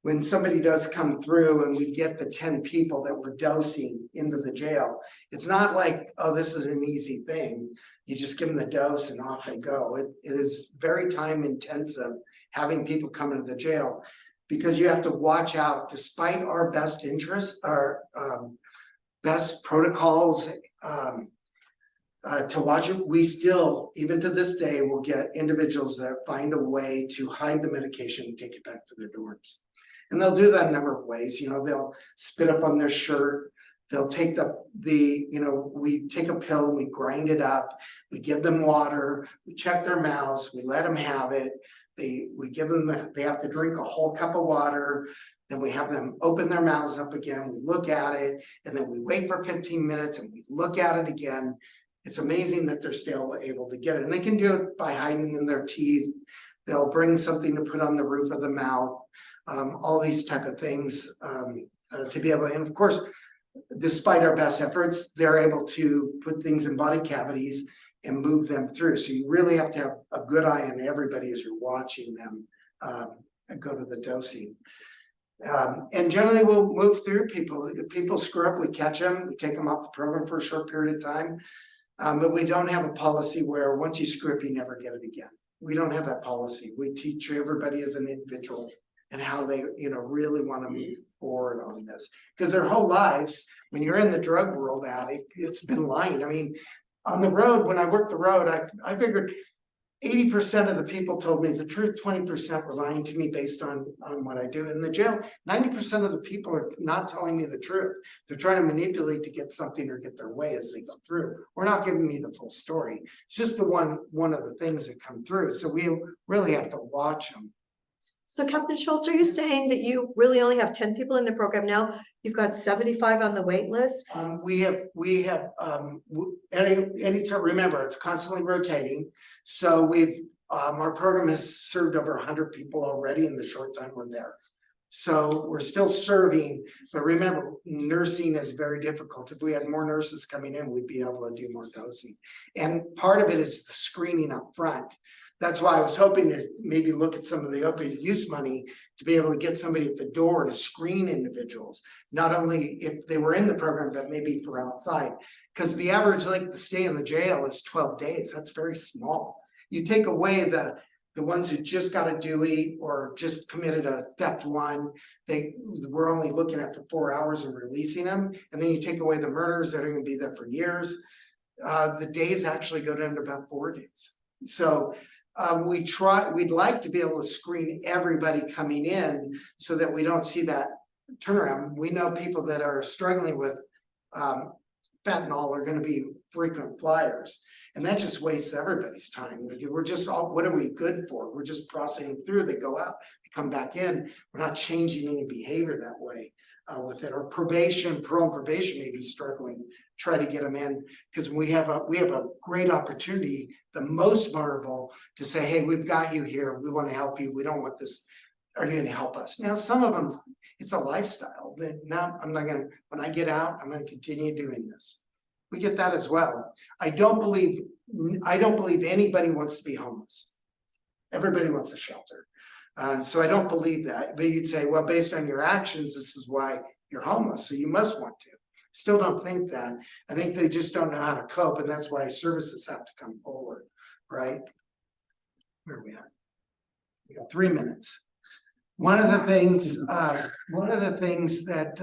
when somebody does come through and we get the 10 people that we're dosing into the jail. It's not like, oh, this is an easy thing. You just give them the dose and off they go. It is very time intensive having people come into the jail, because you have to watch out, despite our best interests, our best protocols, to watch it, we still, even to this day, will get individuals that find a way to hide the medication and take it back to their dorms. And they'll do that a number of ways. You know, they'll spit up on their shirt. They'll take we take a pill, we grind it up, we give them water, we check their mouths, we let them have it. We give them, they have to drink a whole cup of water. Then we have them open their mouths up again. We look at it, and then we wait for 15 minutes and we look at it again. It's amazing that they're still able to get it, and they can do it by hiding in their teeth. They'll bring something to put on the roof of the mouth, all these type of things to be able to, and of course, despite our best efforts, they're able to put things in body cavities and move them through. So you really have to have a good eye on everybody as you're watching them go to the dosing. And generally we'll move through people. If people screw up, we catch them, we take them off the program for a short period of time. But we don't have a policy where once you screw up, you never get it again. We don't have that policy. We teach everybody as an individual and how they, you know, really want to move forward on this. Because their whole lives, when you're in the drug world addict, it's been lying. I mean, on the road, when I worked the road, I figured 80% of the people told me the truth, 20% were lying to me based on what I do. In the jail, 90% of the people are not telling me the truth. They're trying to manipulate to get something or get their way as they go through. We're not giving me the full story. It's just the one of the things that come through. So we really have to watch them. So Captain Schultz, are you saying that you really only have 10 people in the program now? You've got 75 on the wait list? We have anytime, remember, it's constantly rotating. So we've our program has served over 100 people already in the short time we're there. So we're still serving, but remember, nursing is very difficult. If we had more nurses coming in, we'd be able to do more dosing. And part of it is the screening up front. That's why I was hoping to maybe look at some of the opioid use money to be able to get somebody at the door to screen individuals, not only if they were in the program, but maybe for outside. Because the average length to stay in the jail is 12 days. That's very small. You take away the ones who just got a Dewey or just committed a theft one, we're only looking at for 4 hours and releasing them. And then you take away the murders that are going to be there for years. The days actually go down to about 4 days. So we'd like to be able to screen everybody coming in so that we don't see that turnaround. We know people that are struggling with fentanyl are going to be frequent flyers, and that just wastes everybody's time. We're just what are we good for? We're just processing through. They go out, they come back in. We're not changing any behavior that way with it. Or parole and probation may be struggling. Try to get them in, because we have a great opportunity, the most vulnerable, to say, hey, we've got you here. We want to help you. We don't want this. Are you going to help us? Now, some of them, it's a lifestyle. That now I'm not going to, when I get out, I'm going to continue doing this. We get that as well. I don't believe anybody wants to be homeless. Everybody wants a shelter. So I don't believe that. But you'd say, well, based on your actions, this is why you're homeless. So you must want to. Still don't think that. I think they just don't know how to cope. And that's why services have to come forward, right? Where are we at? We got 3 minutes. One of the things that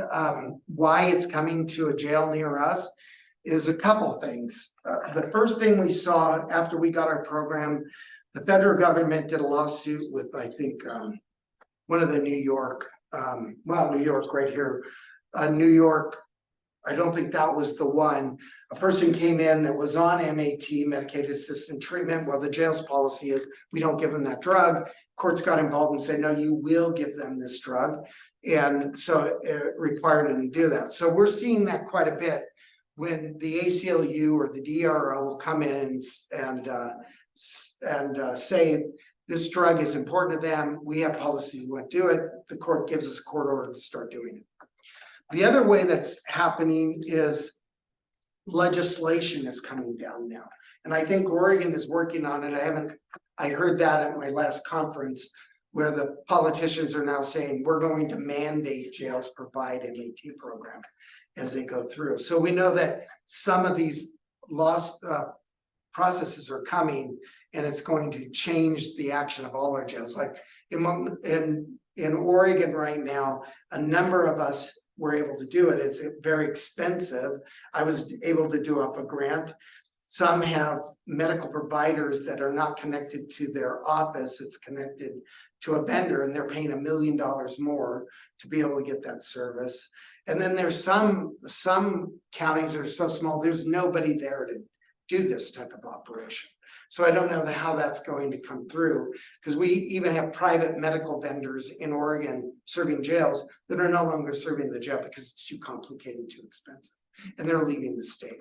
why it's coming to a jail near us is a couple things. The first thing we saw after we got our program, the federal government did a lawsuit with, I think, one of the New York right here, New York. I don't think that was the one. A person came in that was on MAT, medicated assisted treatment. Well, the jail's policy is we don't give them that drug. Courts got involved and said, no, you will give them this drug. And so it required them to do that. So we're seeing that quite a bit. when the ACLU or the DRO will come in and say this drug is important to them, we have policies, we won't do it, the court gives us a court order to start doing it. The other way that's happening is legislation is coming down now. And I think Oregon is working on it. I heard that at my last conference where the politicians are now saying, we're going to mandate jails provide MAT program as they go through. So we know that some of these lost processes are coming, and it's going to change the action of all our jails. Like in Oregon right now, a number of us were able to do it. It's very expensive. I was able to do up a grant. Some have medical providers that are not connected to their office. It's connected to a vendor, and they're paying $1 million more to be able to get that service. And then there's some counties that are so small, there's nobody there to do this type of operation. So I don't know how that's going to come through, because we even have private medical vendors in Oregon serving jails that are no longer serving the jail because it's too complicated, too expensive, and they're leaving the state.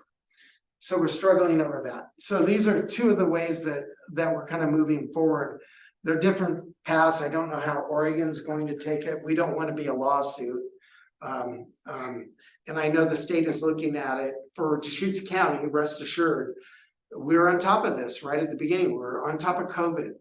So we're struggling over that. So these are two of the ways that we're kind of moving forward. They're different paths. I don't know how Oregon's going to take it. We don't want to be a lawsuit. And I know the state is looking at it. For Deschutes County, rest assured, we're on top of this right at the beginning. We're on top of COVID,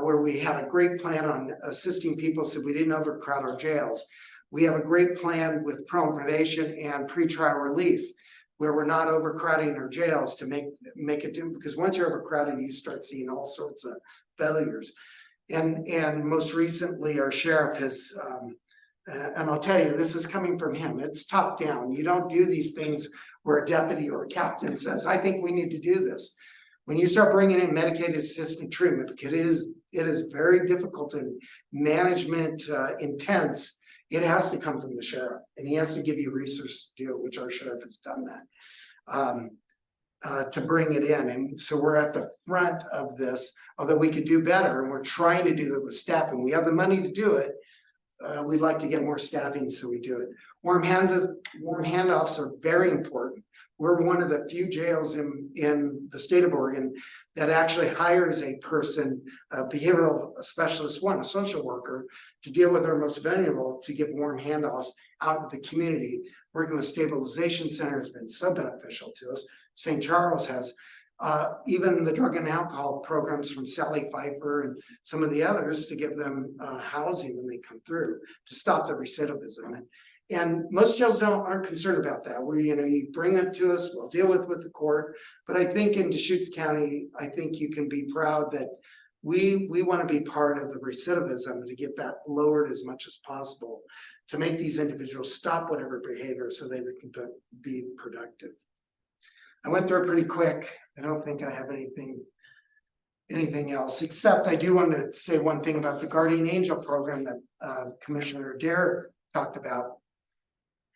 where we had a great plan on assisting people so we didn't overcrowd our jails. We have a great plan with probation and pretrial release, where we're not overcrowding our jails to make it do, because once you're overcrowded, you start seeing all sorts of failures. And most recently, our sheriff has, and I'll tell you, this is coming from him. It's top down. You don't do these things where a deputy or a captain says, I think we need to do this. When you start bringing in medicated assisted treatment, because it is very difficult and management intense, it has to come from the sheriff, and he has to give you resources to do it, which our sheriff has done that, to bring it in. And so we're at the front of this, although we could do better, and we're trying to do that with staffing. We have the money to do it. We'd like to get more staffing, so we do it. Warm handoffs are very important. We're one of the few jails in the state of Oregon that actually hires a person, a behavioral specialist, a social worker, to deal with our most vulnerable, to give warm handoffs out in the community. Working with Stabilization Center has been so beneficial to us. St. Charles has. Even the drug and alcohol programs from Sally Pfeiffer and some of the others to give them housing when they come through to stop the recidivism. And most jails aren't concerned about that. You bring it to us, we'll deal with the court. But I think in Deschutes County, I think you can be proud that we want to be part of the recidivism to get that lowered as much as possible, to make these individuals stop whatever behavior so they can be productive. I went through it pretty quick. I don't think I have anything else, except I do want to say one thing about the Guardian Angel program that Commissioner Dare talked about.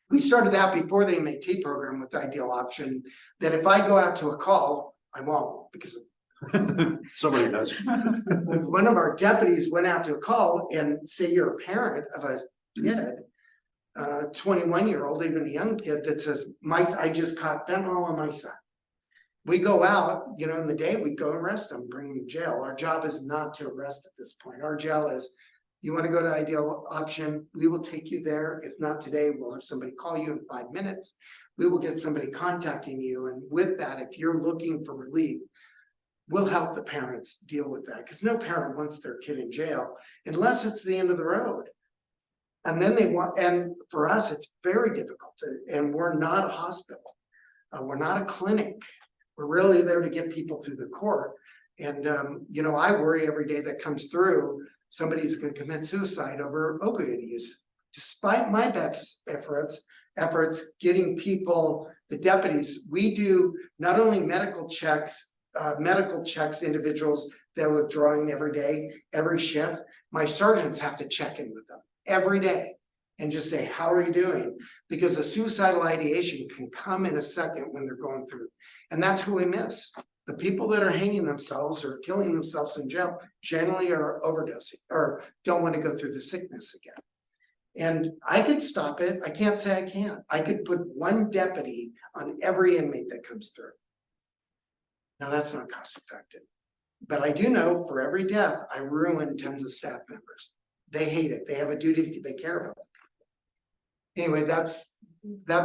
We started that before the MAT program with the Ideal Option, that if I go out to a call, I won't, because somebody does. One of our deputies went out to a call, and say you're a parent of a kid, 21-year-old, even a young kid, that says, I just caught fentanyl on my son. We go out, in the day, we go arrest them, bring them to jail. Our job is not to arrest at this point. Our job is, you want to go to Ideal Option, we will take you there. If not today, we'll have somebody call you in 5 minutes. We will get somebody contacting you. And with that, if you're looking for relief, we'll help the parents deal with that, because no parent wants their kid in jail unless it's the end of the road. And then and for us, it's very difficult and we're not a hospital. We're not a clinic. We're really there to get people through the court. And, I worry every day that comes through, somebody's going to commit suicide over opioid use. Despite my best efforts getting people, the deputies, we do not only medical checks individuals that are withdrawing every day, every shift. My sergeants have to check in with them every day and just say, how are you doing? Because a suicidal ideation can come in a second when they're going through. And that's who we miss. The people that are hanging themselves or killing themselves in jail generally are overdosing or don't want to go through the sickness again. And I could stop it. I can't say I can't. I could put one deputy on every inmate that comes through. Now, that's not cost effective. But I do know for every death, I ruin tons of staff members. They hate it. They have a duty, they care about it. Anyway, that's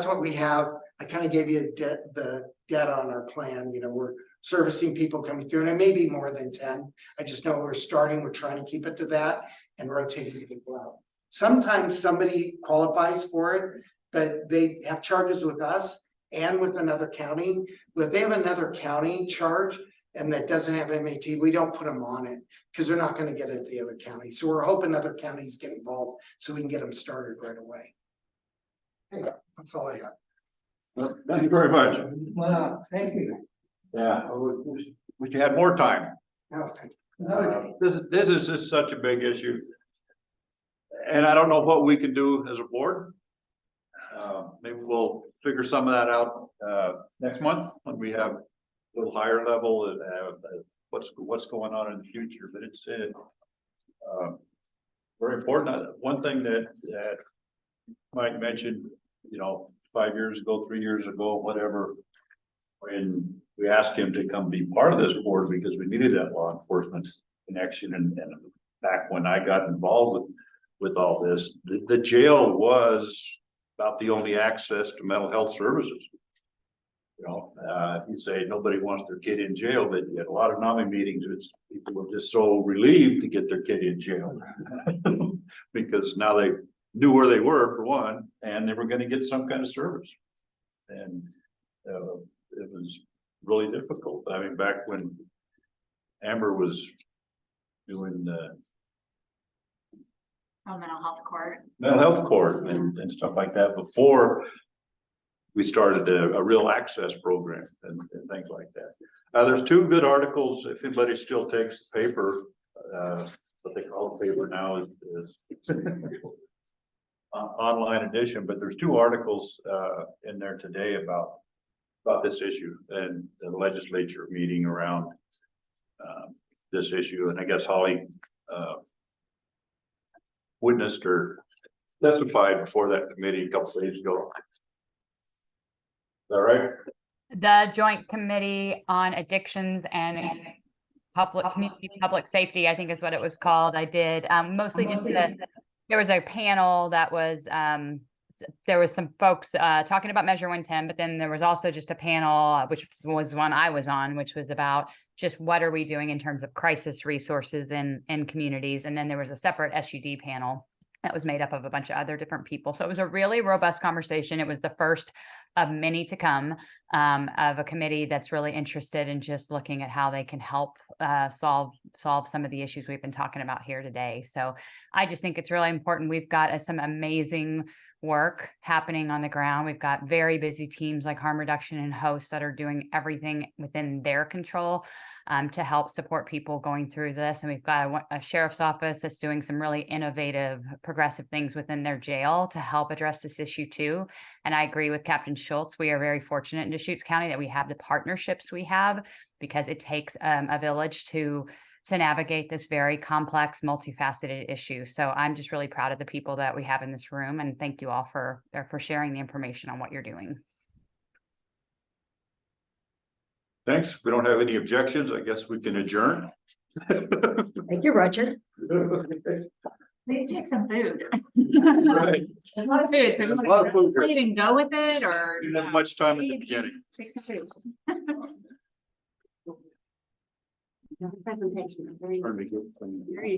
what we have. I kind of gave you the data on our plan. You know, we're servicing people coming through, and it may be more than 10. I just know we're trying to keep it to that and rotating people out. Sometimes somebody qualifies for it, but they have charges with us and with another county. If they have another county charge and that doesn't have MAT, we don't put them on it because they're not going to get it at the other county. So we're hoping other counties get involved so we can get them started right away. Anyway, that's all I got. Well, thank you very much. Wow, thank you. Yeah, wish you had more time. No, okay. This is just such a big issue. And I don't know what we can do as a board. Maybe we'll figure some of that out next month when we have a little higher level and what's going on in the future. But it's very important. One thing that Mike mentioned, you know, 5 years ago, 3 years ago, whatever, when we asked him to come be part of this board because we needed that law enforcement connection, and back when I got involved with all this, the jail was about the only access to mental health services. You know, if you say nobody wants their kid in jail, but you had a lot of NAMI meetings, people were just so relieved to get their kid in jail. Because now they knew where they were, for one, and they were gonna get some kind of service. And it was really difficult. I mean, back when Amber was doing the Mental health court. mental health court and stuff like that, before we started a real access program and things like that. There's two good articles, if anybody still takes the paper, what they call the paper now is online edition, but there's two articles in there today about this issue and the legislature meeting around this issue. And I guess Holly witnessed or testified before that committee a couple of days ago. Is that right? The Joint Committee on Addictions and Community Public Safety, I think is what it was called. I did mostly just there was a panel that was there was some folks talking about Measure 110, but then there was also just a panel, which was one I was on, which was about just what are we doing in terms of crisis resources in communities. And then there was a separate SUD panel that was made up of a bunch of other different people. So it was a really robust conversation. It was the first of many to come of a committee that's really interested in just looking at how they can help solve some of the issues we've been talking about here today. So I just think it's really important. We've got some amazing work happening on the ground. We've got very busy teams like harm reduction and hosts that are doing everything within their control to help support people going through this. And we've got a sheriff's office that's doing some really innovative, progressive things within their jail to help address this issue too. And I agree with Captain Schultz. We are very fortunate in Deschutes County that we have the partnerships we have, because it takes a village to navigate this very complex, multifaceted issue. So I'm just really proud of the people that we have in this room, and thank you all for sharing the information on what you're doing. Thanks. If we don't have any objections, I guess we can adjourn. Thank you, Roger. Please take some food. Right. A lot of food, so There's a lot of food here. you can go with it or. Didn't have much time at the beginning. Take some food. Presentation, very. Very good. Very